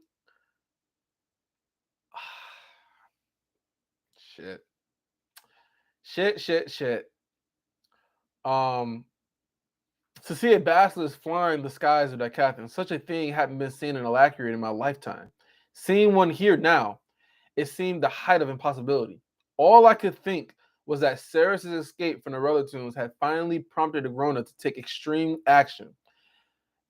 Shit. Shit. Um, to see a basilisk flying the skies of Dicathon, such a thing hadn't been seen in Alacrity in my lifetime. Seeing one here now, it seemed the height of impossibility. All I could think was that Ceres' escape from the Relatoons had finally prompted Agrona to take extreme action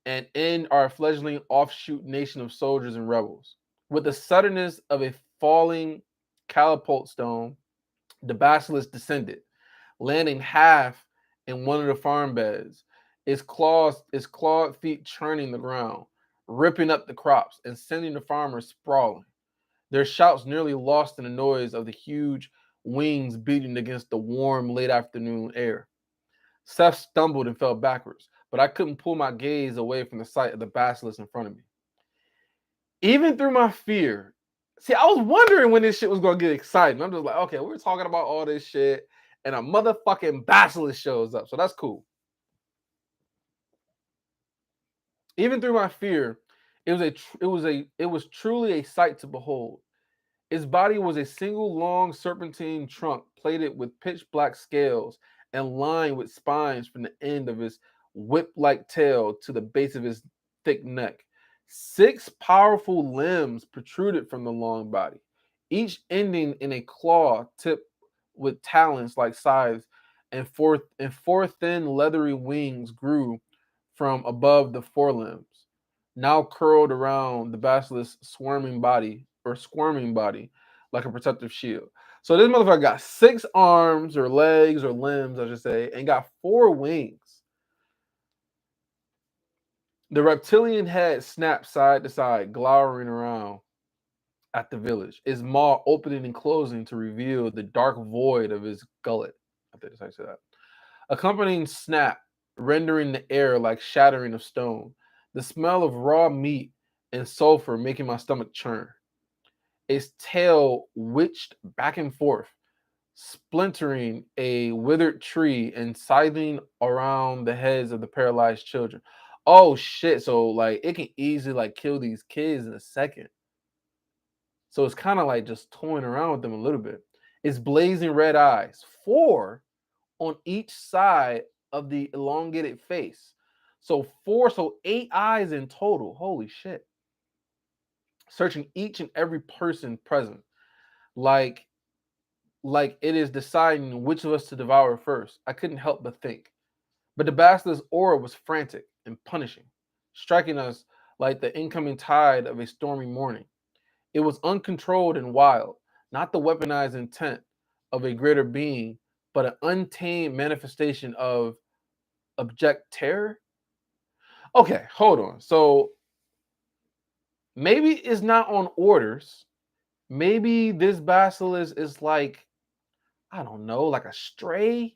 and end our fledgling offshoot nation of soldiers and rebels. With the suddenness of a falling catapult stone, the basilisk descended, landing half in one of the farm beds, its clawed feet churning the ground, ripping up the crops and sending the farmers sprawling, their shouts nearly lost in the noise of the huge wings beating against the warm late afternoon air. Seth stumbled and fell backwards, but I couldn't pull my gaze away from the sight of the basilisk in front of me. Even through my fear, see, I was wondering when this shit was gonna get exciting. I'm just like, okay, we're talking about all this shit, and a motherfucking basilisk shows up, so that's cool. Even through my fear, it was truly a sight to behold. Its body was a single long serpentine trunk plated with pitch black scales and lined with spines from the end of his whip like tail to the base of his thick neck. 6 powerful limbs protruded from the long body, each ending in a claw tipped with talons like scythes, and four thin leathery wings grew from above the forelimbs, now curled around the basilisk's squirming body like a protective shield. So this motherfucker got 6 arms or legs or limbs, I should say, and got 4 wings. The reptilian head snapped side to side, glowering around at the village, its maw opening and closing to reveal the dark void of his gullet. I think that's how you say that. Accompanying snap, rendering the air like shattering of stone. The smell of raw meat and sulfur making my stomach churn. Its tail witched back and forth, splintering a withered tree and scything around the heads of the paralyzed children. Oh shit! So like it can easily like kill these kids in a second. So it's kind of like just toying around with them a little bit. Its blazing red eyes, 4 on each side of the elongated face. So 8 eyes in total. Holy shit. Searching each and every person present. Like like it is deciding which of us to devour first. I couldn't help but think. But the basilisk's aura was frantic and punishing, striking us like the incoming tide of a stormy morning. It was uncontrolled and wild, not the weaponized intent of a greater being, but an untamed manifestation of abject terror. Okay, hold on. So maybe it's not on orders. Maybe this basilisk is like, I don't know, like a stray.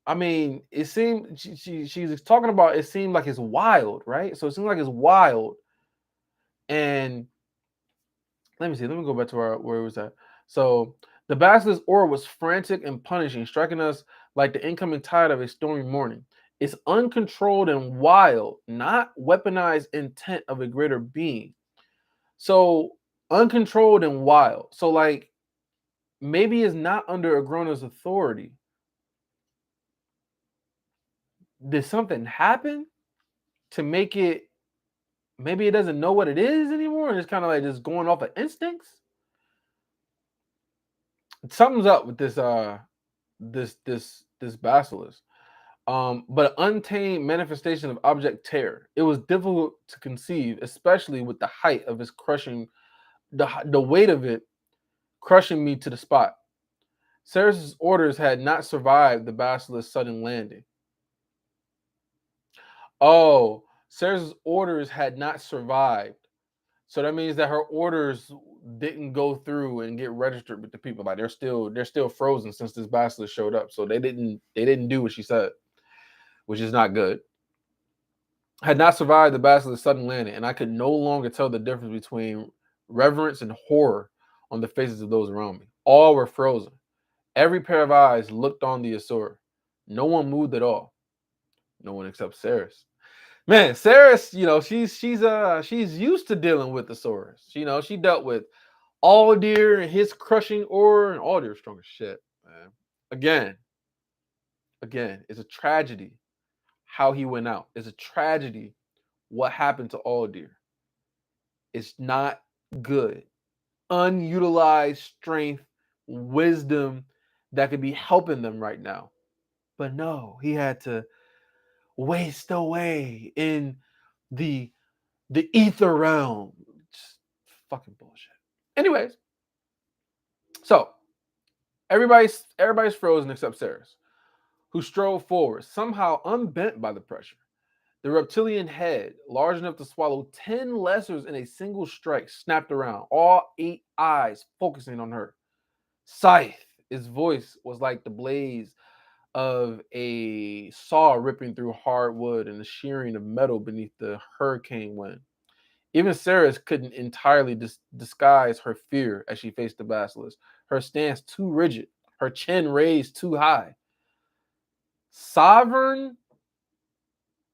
I mean, it seemed she's talking about it seemed like it's wild, right? So it seems like it's wild. And let me see, let me go back to where it was at. So the basilisk aura was frantic and punishing, striking us like the incoming tide of a stormy morning. It's uncontrolled and wild, not weaponized intent of a greater being. So uncontrolled and wild. So like maybe it's not under Agrona's authority. Did something happen to make it maybe it doesn't know what it is anymore and it's kind of like just going off of instincts? Something's up with this basilisk. But an untamed manifestation of object terror. It was difficult to conceive, especially with the height of its crushing, the weight of it crushing me to the spot. Ceres' orders had not survived the basilisk's sudden landing. Oh, Ceres' orders had not survived. So that means that her orders didn't go through and get registered with the people. Like they're still frozen since this basilisk showed up. So they didn't do what she said, which is not good. had not survived the basilisk's sudden landing, and I could no longer tell the difference between reverence and horror on the faces of those around me. All were frozen. Every pair of eyes looked on the Asura. No one moved at all. No one except Saris. Man, Saris, she's used to dealing with the Asuras. She dealt with Aldir and his crushing aura, and Aldir's strong as shit, man. Again, it's a tragedy how he went out. It's a tragedy what happened to Aldir. It's not good. Unutilized strength, wisdom that could be helping them right now. But no, he had to waste away in the ether realm. Just fucking bullshit. Anyways, so everybody's frozen except Saris, who strode forward, somehow unbent by the pressure. The reptilian head, large enough to swallow 10 lessers in a single strike, snapped around, all 8 eyes focusing on her. Scythe, his voice was like the blaze of a saw ripping through hardwood and the shearing of metal beneath the hurricane wind. Even Saris couldn't entirely disguise her fear as she faced the basilisk, her stance too rigid, her chin raised too high. Sovereign.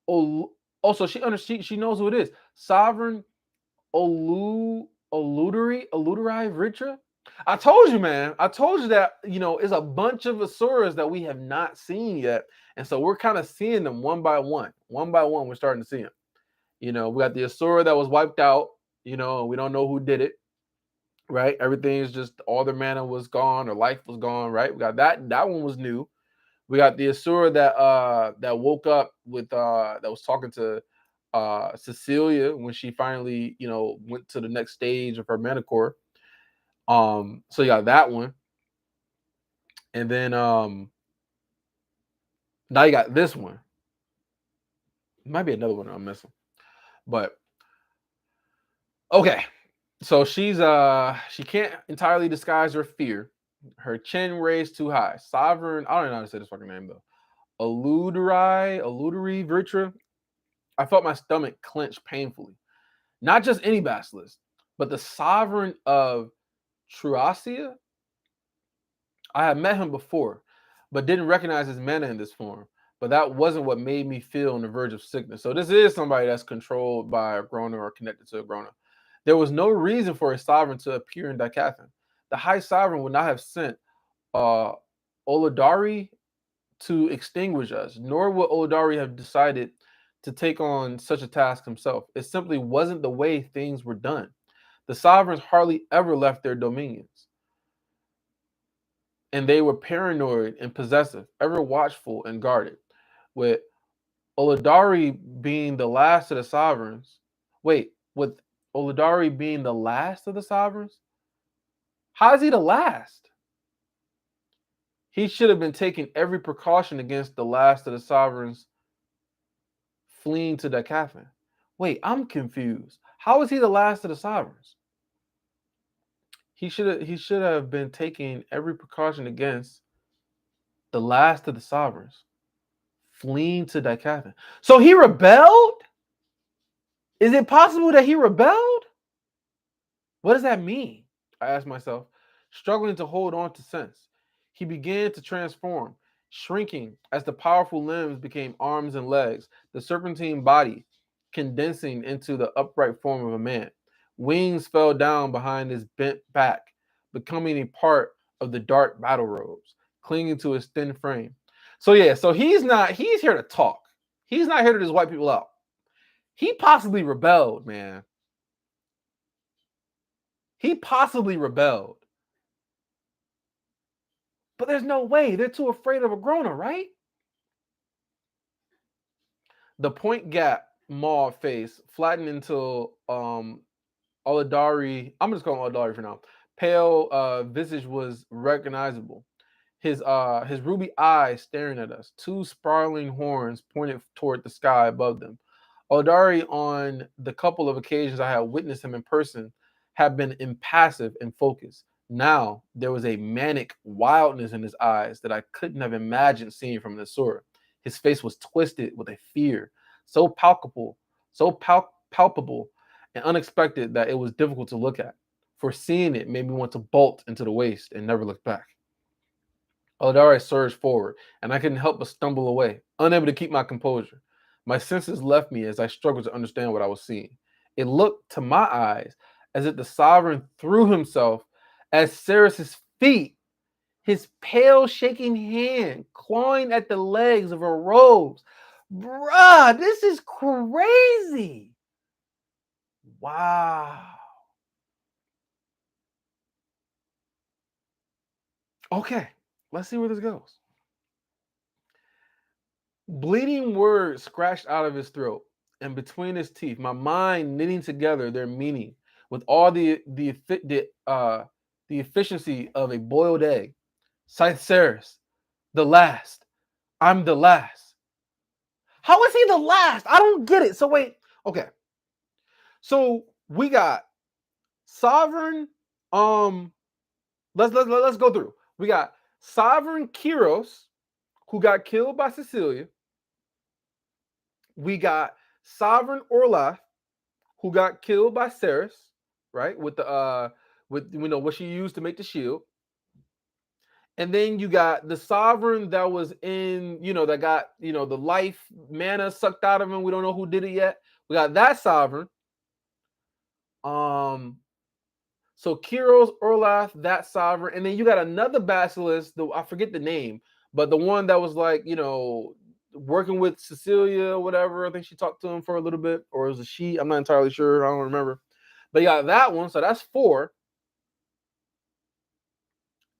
Also, she knows who it is. Sovereign Illudiri Vritra. I told you, man. I told you that it's a bunch of Asuras that we have not seen yet, and so we're kind of seeing them one by one. One by one, we're starting to see them. We got the Asura that was wiped out. And we don't know who did it. Right? Everything's just all their mana was gone or life was gone. Right? We got that. That one was new. We got the Asura that woke up with that was talking to Cecilia when she finally went to the next stage of her mana core. So you got that one, and then now you got this one. Might be another one I'm missing, but okay. So she can't entirely disguise her fear. Her chin raised too high. Sovereign, I don't know how to say this fucking name though. Illudiri Vritra. I felt my stomach clench painfully. Not just any basilisk, but the sovereign of Truasia. I had met him before, but didn't recognize his mana in this form. But that wasn't what made me feel on the verge of sickness. So this is somebody that's controlled by a Grona or connected to a Grona. There was no reason for a sovereign to appear in Daikathan. The High Sovereign would not have sent Olodari to extinguish us, nor would Olodari have decided to take on such a task himself. It simply wasn't the way things were done. The sovereigns hardly ever left their dominions. And they were paranoid and possessive, ever watchful and guarded. With Olodari being the last of the sovereigns. Wait, with Olodari being the last of the sovereigns? How is he the last? He should have been taking every precaution against the last of the sovereigns fleeing to Daikathan. Wait, I'm confused. How is he the last of the sovereigns? He should have been taking every precaution against the last of the sovereigns fleeing to Daikathan. So he rebelled? Is it possible that he rebelled? What does that mean? I asked myself, struggling to hold on to sense. He began to transform, shrinking as the powerful limbs became arms and legs, the serpentine body condensing into the upright form of a man. Wings fell down behind his bent back, becoming a part of the dark battle robes, clinging to his thin frame. So he's here to talk. He's not here to just wipe people out. He possibly rebelled, man. He possibly rebelled. But there's no way. They're too afraid of a Grona, right? The point gap maw face flattened until Olodari, I'm just calling Olodari for now. Pale visage was recognizable. His ruby eyes staring at us, 2 sprawling horns pointed toward the sky above them. Olodari, on the couple of occasions I had witnessed him in person, had been impassive and focused. Now there was a manic wildness in his eyes that I couldn't have imagined seeing from an Asura. His face was twisted with a fear, so palpable and unexpected that it was difficult to look at. Foreseeing it made me want to bolt into the waste and never look back. Eldari surged forward, and I couldn't help but stumble away, unable to keep my composure. My senses left me as I struggled to understand what I was seeing. It looked, to my eyes, as if the sovereign threw himself at Ceres's feet, his pale, shaking hand clawing at the legs of her robes. Bruh, this is crazy. Wow. Okay, let's see where this goes. Bleeding words scratched out of his throat and between his teeth, my mind knitting together their meaning with all the efficiency of a boiled egg. Ceres, the last. I'm the last. How is he the last? I don't get it. So wait, okay. So we got Sovereign. Let's go through. We got Sovereign Kyros, who got killed by Cecilia. We got Sovereign Orlath, who got killed by Ceres, right? With what she used to make the shield. And then you got the Sovereign that was in, that got, the life mana sucked out of him. We don't know who did it yet. We got that Sovereign. So Kyros, Orlath, that Sovereign, and then you got another Basilisk. I forget the name, but the one that was like, working with Cecilia, whatever. I think she talked to him for a little bit, or it was a she. I'm not entirely sure. I don't remember. But you got that one, so that's 4.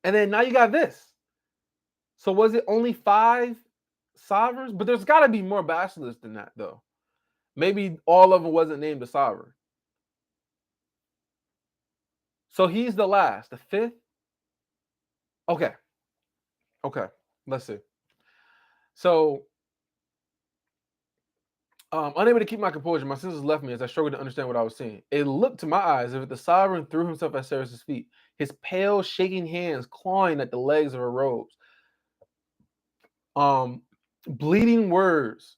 And then now you got this. So was it only 5 sovereigns? But there's got to be more basilisks than that, though. Maybe all of them wasn't named a sovereign. So he's the last, the 5th. Okay. Let's see. So, unable to keep my composure, my senses left me as I struggled to understand what I was seeing. It looked to my eyes as if the sovereign threw himself at Ceres' feet, his pale, shaking hands clawing at the legs of her robes. Bleeding words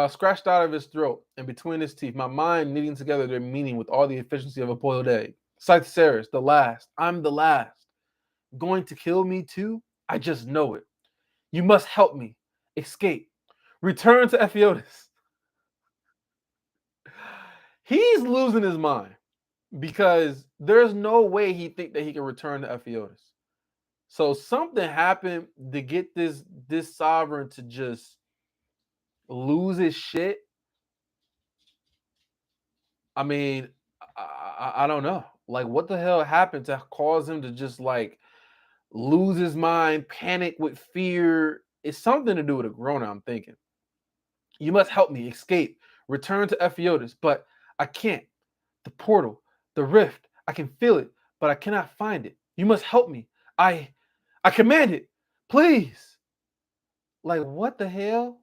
scratched out of his throat and between his teeth, my mind knitting together their meaning with all the efficiency of a boiled egg. Ceres, the last. I'm the last. Going to kill me too? I just know it. You must help me. Escape. Return to Ephiodus. He's losing his mind because there's no way he think that he can return to Ephiodus. So something happened to get this sovereign to just lose his shit. I mean, I don't know. Like, what the hell happened to cause him to just like lose his mind, panic with fear? It's something to do with a grown, I'm thinking. You must help me escape, return to Ephiodus, but I can't. The portal, the rift, I can feel it, but I cannot find it. You must help me. I command it, please. Like, what the hell?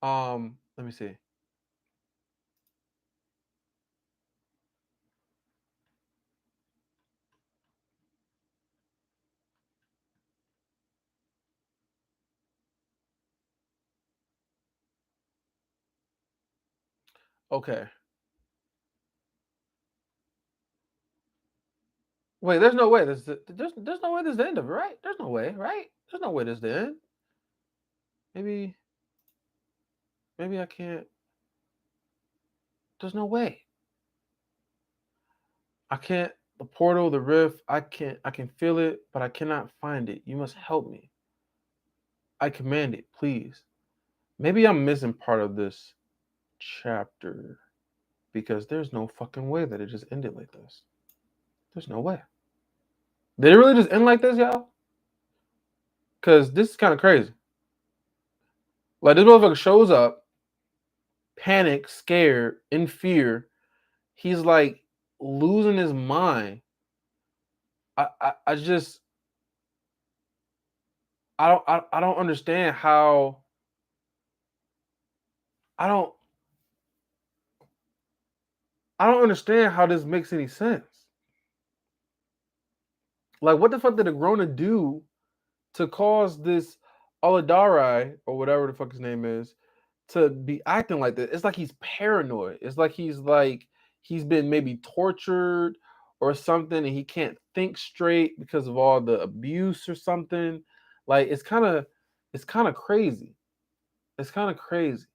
Let me see. Okay. Wait, there's no way. There's no way this is the end of it, right? There's no way, right? There's no way this is the end. Maybe I can't. There's no way. I can't. The portal, the rift, I can't. I can feel it, but I cannot find it. You must help me. I command it, please. Maybe I'm missing part of this chapter because there's no fucking way that it just ended like this. There's no way. Did it really just end like this, y'all? Because this is kind of crazy. Like, this motherfucker shows up, panicked, scared, in fear. He's like losing his mind. I just I don't understand how I don't understand how this makes any sense. Like, what the fuck did Agrona do to cause this Oladarai, or whatever the fuck his name is, to be acting like that. It's like he's paranoid. It's like he's been maybe tortured or something, and he can't think straight because of all the abuse or something. Like it's kind of crazy. It's kind of crazy.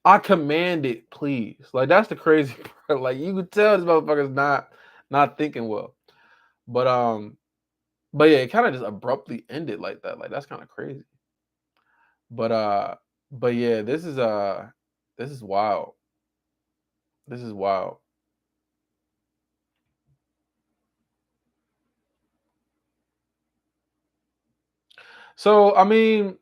I command it, please. Like that's the crazy part. Like you could tell this motherfucker's not thinking well. But but yeah, it kind of just abruptly ended like that. Like that's kind of crazy. But but yeah, this is wild. This is wild. So I mean,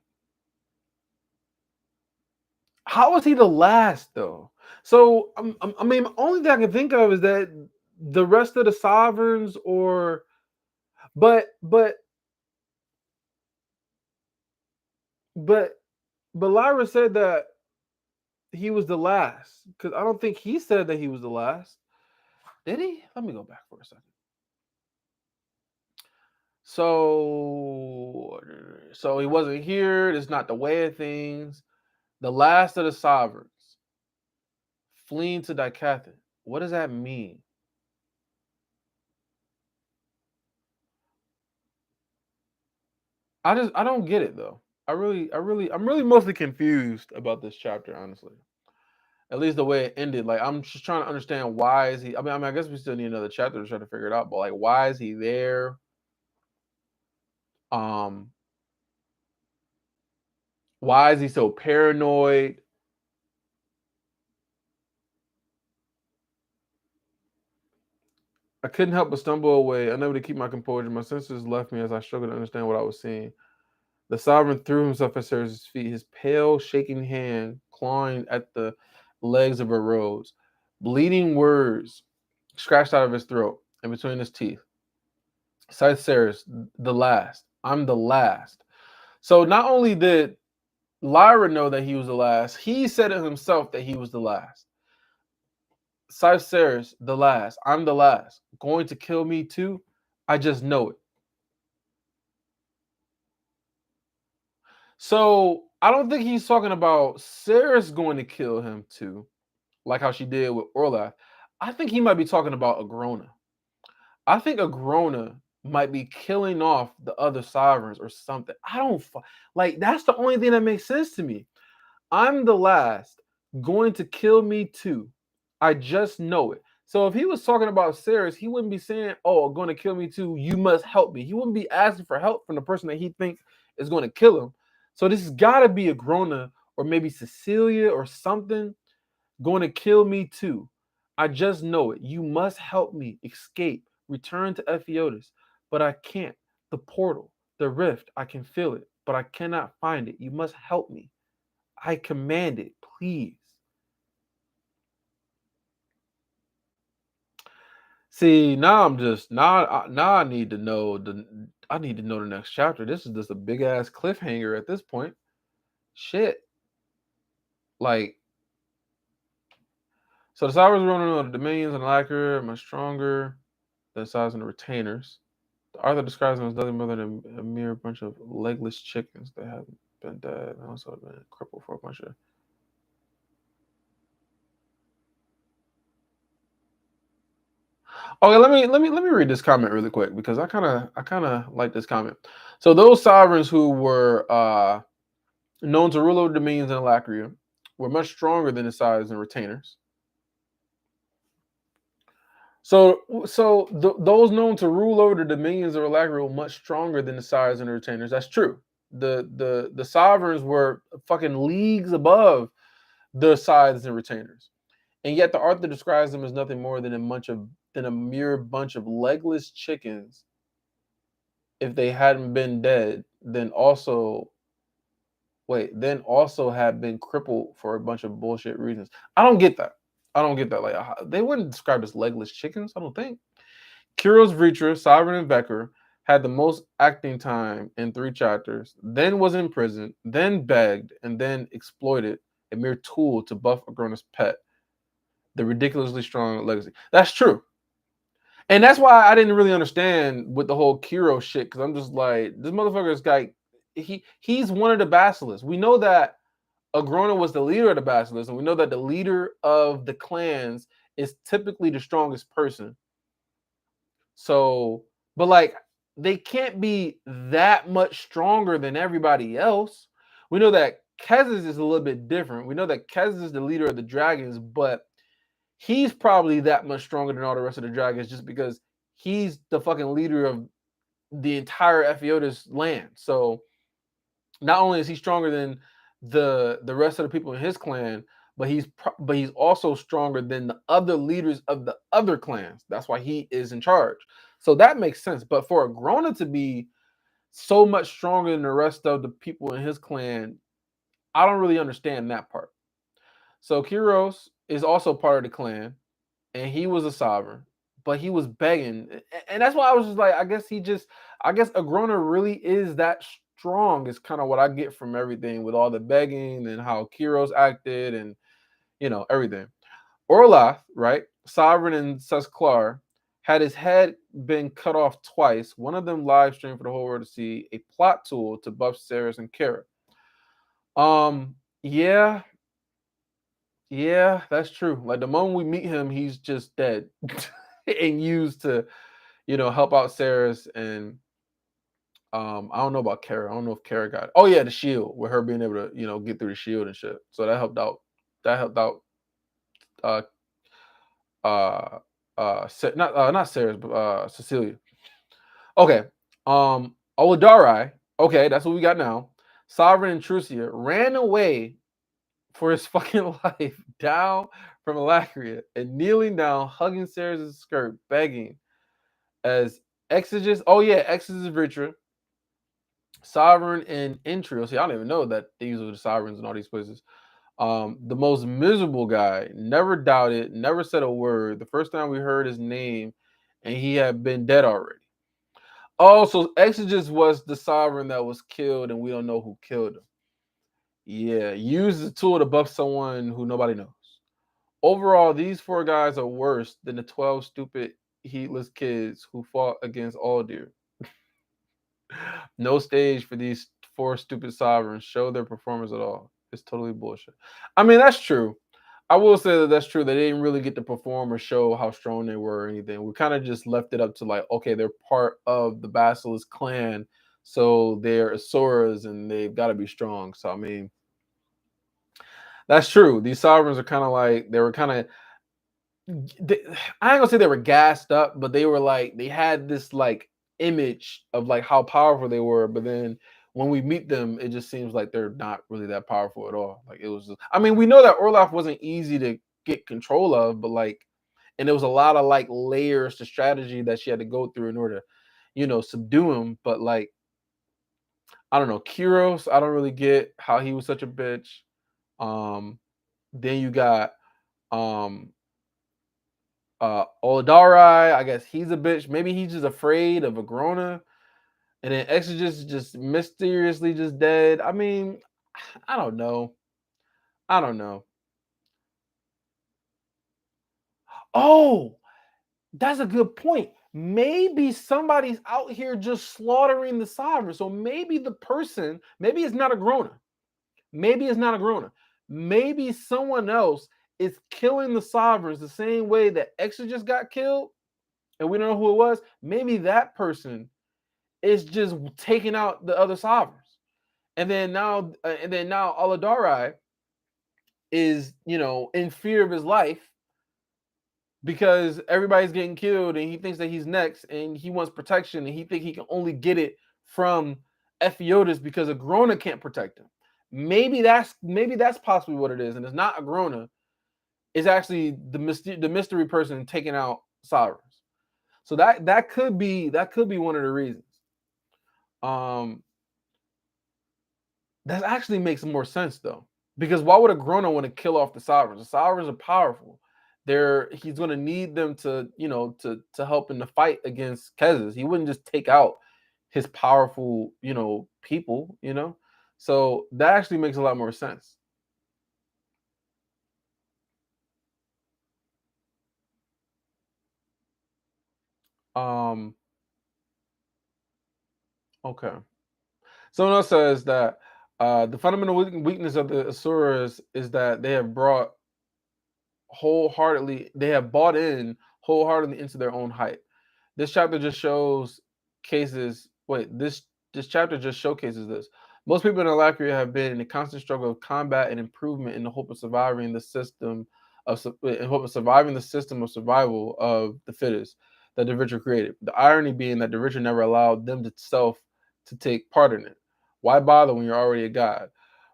how was he the last though? So I mean, the only thing I can think of is that the rest of the sovereigns, or but but but Lyra said that he was the last, because I don't think he said that he was the last. Did he? Let me go back for a second. So he wasn't here. It's not the way of things. The last of the sovereigns fleeing to Dicathan. What does that mean? I don't get it though. I'm really mostly confused about this chapter, honestly. At least the way it ended. Like I'm just trying to understand why is he. I guess we still need another chapter to try to figure it out. But like, why is he there? Um, why is he so paranoid? I couldn't help but stumble away, unable to keep my composure. My senses left me as I struggled to understand what I was seeing. The sovereign threw himself at Sarah's feet, his pale, shaking hand clawing at the legs of her robes. Bleeding words scratched out of his throat and between his teeth. Scythe Ceres, the last. I'm the last. So not only did Lyra know that he was the last, he said it himself that he was the last. Scythe Ceres, the last. I'm the last. Going to kill me too? I just know it. So I don't think he's talking about Sarah's going to kill him too, like how she did with Orlath. I think he might be talking about Agrona. I think Agrona might be killing off the other sovereigns or something. I don't like that's the only thing that makes sense to me. I'm the last, going to kill me too. I just know it. So if he was talking about Ceres, he wouldn't be saying, "Oh, going to kill me too. You must help me." He wouldn't be asking for help from the person that he thinks is going to kill him. So this has got to be a Grona or maybe Cecilia or something going to kill me too. I just know it. You must help me escape, return to Ephiodus, but I can't. The portal, the rift, I can feel it, but I cannot find it. You must help me. I command it, please. See, now I'm just now I need to know the next chapter. This is just a big ass cliffhanger at this point. Shit. Like, so the Cybers running on the dominions and lacquer much stronger than the size and the retainers. The author describes them as nothing more than a mere bunch of legless chickens that have been dead and also been crippled for a bunch of. Okay, let me read this comment really quick because I kind of like this comment. So those sovereigns who were known to rule over dominions in Alacria were much stronger than the sides and retainers. So those known to rule over the dominions of Alacria were much stronger than the sides and the retainers. That's true. The sovereigns were fucking leagues above the sides and retainers, and yet the author describes them as nothing more than a mere bunch of legless chickens. If they hadn't been dead, then also have been crippled for a bunch of bullshit reasons. I don't get that. I don't get that. Like they wouldn't describe as legless chickens. I don't think. Kyros Vritra, Sovereign and Becker had the most acting time in 3 chapters. Then was in prison. Then begged and then exploited a mere tool to buff Agrona's pet. The ridiculously strong legacy. That's true. And that's why I didn't really understand with the whole Kiro shit, because I'm just like, this motherfucker's guy, he's one of the basilisks. We know that Agrona was the leader of the basilisks, and we know that the leader of the clans is typically the strongest person. So, but like, they can't be that much stronger than everybody else. We know that Kezis is a little bit different. We know that Kezis is the leader of the dragons, but he's probably that much stronger than all the rest of the dragons just because he's the fucking leader of the entire Ephiodus land. So not only is he stronger than the rest of the people in his clan, but he's also stronger than the other leaders of the other clans. That's why he is in charge. So that makes sense. But for Agrona to be so much stronger than the rest of the people in his clan, I don't really understand that part. So Kiros is also part of the clan, and he was a sovereign, but he was begging, and that's why I was just like, I guess Agrona really is that strong. Is kind of what I get from everything with all the begging and how Kiros acted, and everything. Orloth, right, sovereign in Susklar, had his head been cut off twice. One of them live streamed for the whole world to see, a plot tool to buff Sarris and Kara. Yeah, yeah, that's true. Like the moment we meet him, he's just dead and used to, help out Sarris. And I don't know about Kara. I don't know if Kara got it. Oh yeah, the shield with her being able to, get through the shield and shit. So that helped out. That helped out. Uh, not Sarris, but Cecilia. Okay. Oladari. Okay, that's what we got now. Sovereign and Trucia ran away for his fucking life down from Alacria and kneeling down, hugging Sarah's skirt, begging as Exeges. Oh yeah, Exeges Vitra, Sovereign and Intrio. See, I don't even know that these are the sovereigns in all these places. The most miserable guy, never doubted, never said a word. The first time we heard his name, and he had been dead already. Oh, so Exeges was the sovereign that was killed, and we don't know who killed him. Yeah, use the tool to buff someone who nobody knows. Overall, these four guys are worse than the 12 stupid, heatless kids who fought against Aldir. No stage for these four stupid sovereigns show their performance at all. It's totally bullshit. I mean, that's true. I will say that that's true. They didn't really get to perform or show how strong they were or anything. We kind of just left it up to like, okay, they're part of the Basilisk clan, so they're Asuras and they've got to be strong. So I mean, that's true. These sovereigns are kind of like they were kind of I ain't gonna say they were gassed up, but they were like they had this like image of like how powerful they were, but then when we meet them, it just seems like they're not really that powerful at all. Like it was just, I mean, we know that Orloff wasn't easy to get control of, but like, and there was a lot of like layers to strategy that she had to go through in order to, subdue him. But like, I don't know, Kiros, I don't really get how he was such a bitch. Um, then you got um Oladarai, I guess he's a bitch. Maybe he's just afraid of Agrona. And then Exeges just mysteriously just dead. I mean, I don't know. I don't know. Oh, that's a good point. Maybe somebody's out here just slaughtering the sovereign. So maybe the person, maybe it's not Agrona. Maybe it's not Agrona. Maybe someone else is killing the sovereigns the same way that Exeges got killed, and we don't know who it was. Maybe that person is just taking out the other sovereigns. And then now Aladari is, in fear of his life because everybody's getting killed and he thinks that he's next and he wants protection and he think he can only get it from Ephiodus because Agrona can't protect him. Maybe that's possibly what it is, and it's not Agrona. It's actually the mystery person taking out sovereigns. So that could be one of the reasons. Um, That actually makes more sense though, because why would a Grono want to kill off the sovereigns? The sovereigns are powerful. He's going to need them to, to help in the fight against Kezis. He wouldn't just take out his powerful, people. So that actually makes a lot more sense. Um, okay. Someone else says that the fundamental weakness of the Asuras is that they have bought in wholeheartedly into their own hype. This chapter just shows cases. Wait, this chapter just showcases this. Most people in Alakria have been in a constant struggle of combat and improvement in the hope of surviving the system of survival of the fittest that the rich created. The irony being that the rich never allowed them to take part in it. Why bother when you're already a god?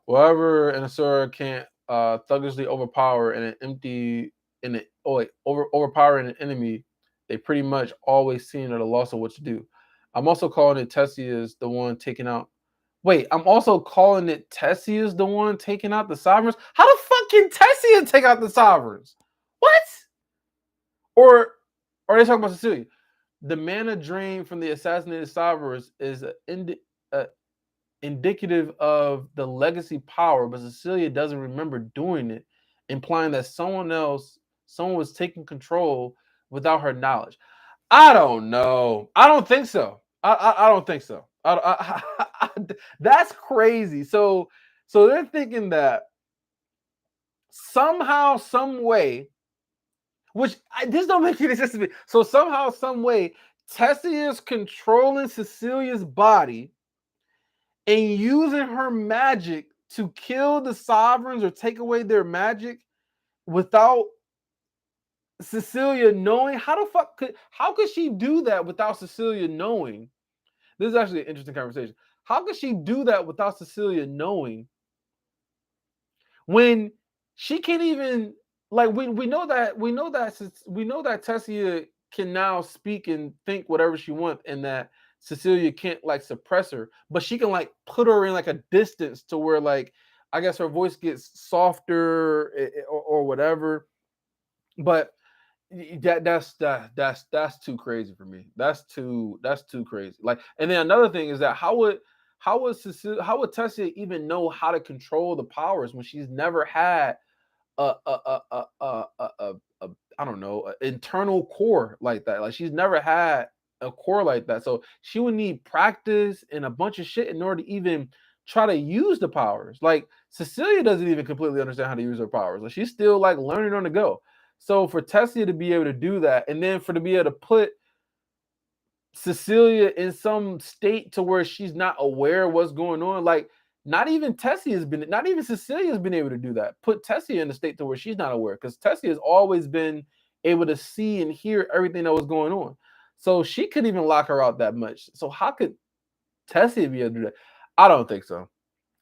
Wherever an Asura can't thuggishly overpower an empty in it, oh wait, overpowering an enemy, they pretty much always seen at a loss of what to do. I'm also calling it Tessia's the one taking out. Wait, I'm also calling it Tessia's the one taking out the sovereigns. How the fuck can Tessia take out the sovereigns? What? Or are they talking about Cecilia? The mana drain from the assassinated sovereigns is indicative of the legacy power, but Cecilia doesn't remember doing it, implying that someone was taking control without her knowledge. I don't know. I don't think so. I don't think so. That's crazy. So they're thinking that somehow, some way, this don't make any sense to me. So somehow, some way, Tessie is controlling Cecilia's body and using her magic to kill the sovereigns or take away their magic without Cecilia knowing. How could she do that without Cecilia knowing? This is actually an interesting conversation. How could she do that without Cecilia knowing when she can't even, like, we know that Tessia can now speak and think whatever she wants, and that Cecilia can't like suppress her, but she can like put her in like a distance to where, like, I guess her voice gets softer or whatever. But that's too crazy for me. That's too crazy. Like, and then another thing is that how would Tessia even know how to control the powers when she's never had a I don't know, an internal core like that. Like, she's never had a core like that. So she would need practice and a bunch of shit in order to even try to use the powers. Like, Cecilia doesn't even completely understand how to use her powers. Like, she's still like learning on the go. So for Tessia to be able to do that, and then for to be able to put Cecilia in some state to where she's not aware of what's going on, like, not even Cecilia has been able to do that. Put Tessia in a state to where she's not aware, because Tessia has always been able to see and hear everything that was going on. So she couldn't even lock her out that much. So how could Tessia be able to do that? I don't think so.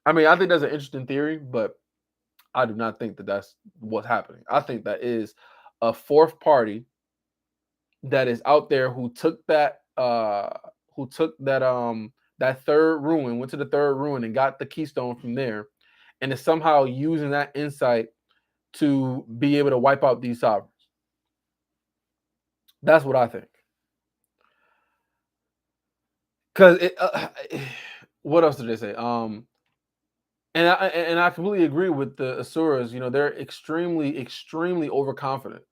I mean, I think that's an interesting theory, but I do not think that that's what's happening. I think that is a fourth party that is out there who took that third ruin, went to the third ruin and got the keystone from there, and is somehow using that insight to be able to wipe out these sovereigns. That's what I think. Because what else did they say? And I completely agree with the Asuras. You know, they're extremely overconfident,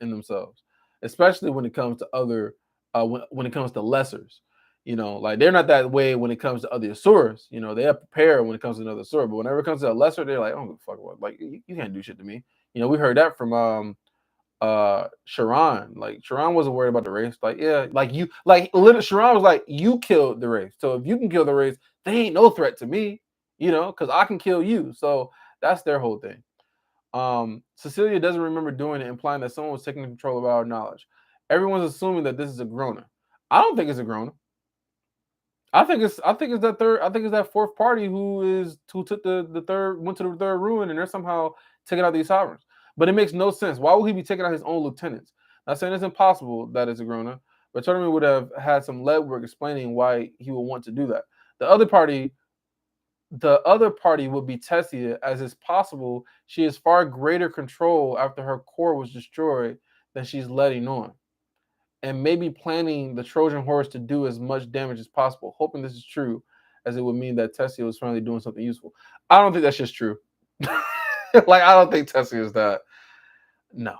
in themselves, especially when it comes to other, when it comes to lessers. You know, like, they're not that way when it comes to other Asuras. You know, they are prepared when it comes to another Asura, but whenever it comes to a lesser, they're like, oh fuck what, like, you can't do shit to me. You know, we heard that from Sharon. Like, Sharon wasn't worried about the race. Like, yeah, like, you, like, literally Sharon was like, you killed the race, so if you can kill the race, they ain't no threat to me, you know, because I can kill you. So that's their whole thing. Cecilia doesn't remember doing it, implying that someone was taking control of our knowledge. Everyone's assuming that this is a Grona. I don't think it's a Grona. I think it's that fourth party who took the third, went to the third ruin, and they're somehow taking out these sovereigns. But it makes no sense. Why would he be taking out his own lieutenants? Not saying it's impossible that it's a Grona, but Tournament would have had some legwork explaining why he would want to do that. The other party would be Tessia, as it's possible she has far greater control after her core was destroyed than she's letting on, and maybe planning the Trojan horse to do as much damage as possible, hoping this is true, as it would mean that Tessia was finally doing something useful. I don't think that's just true. Like, I don't think Tessia is that. No.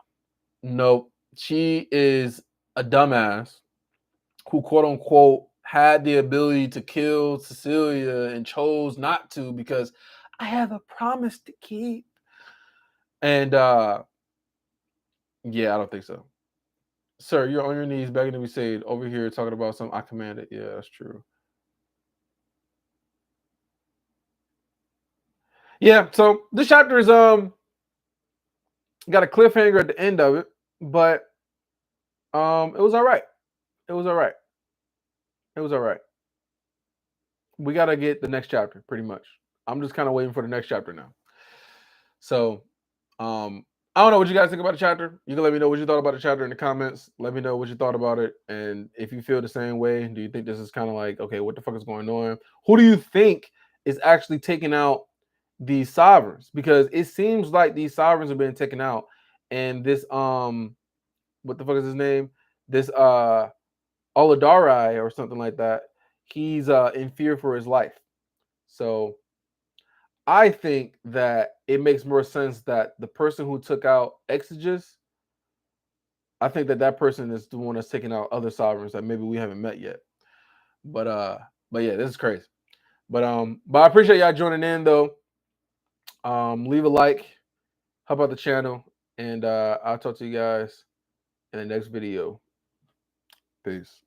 Nope. She is a dumbass who quote unquote had the ability to kill Cecilia and chose not to because I have a promise to keep. And yeah, I don't think so. Sir, you're on your knees begging to be saved over here talking about something I commanded. Yeah, that's true. Yeah, so this chapter is got a cliffhanger at the end of it, but it was all right. It was all right. It was all right. We got to get the next chapter pretty much. I'm just kind of waiting for the next chapter now. So, I don't know what you guys think about the chapter. You can let me know what you thought about the chapter in the comments. Let me know what you thought about it, and if you feel the same way, do you think this is kind of like, okay, what the fuck is going on? Who do you think is actually taking out these sovereigns? Because it seems like these sovereigns are being taken out, and this what the fuck is his name? This Oladari or something like that. He's in fear for his life. So I think that it makes more sense that the person who took out Exegus, I think that that person is the one that's taking out other sovereigns that maybe we haven't met yet. But yeah, this is crazy. But I appreciate y'all joining in though. Leave a like, help out the channel, and I'll talk to you guys in the next video. Peace.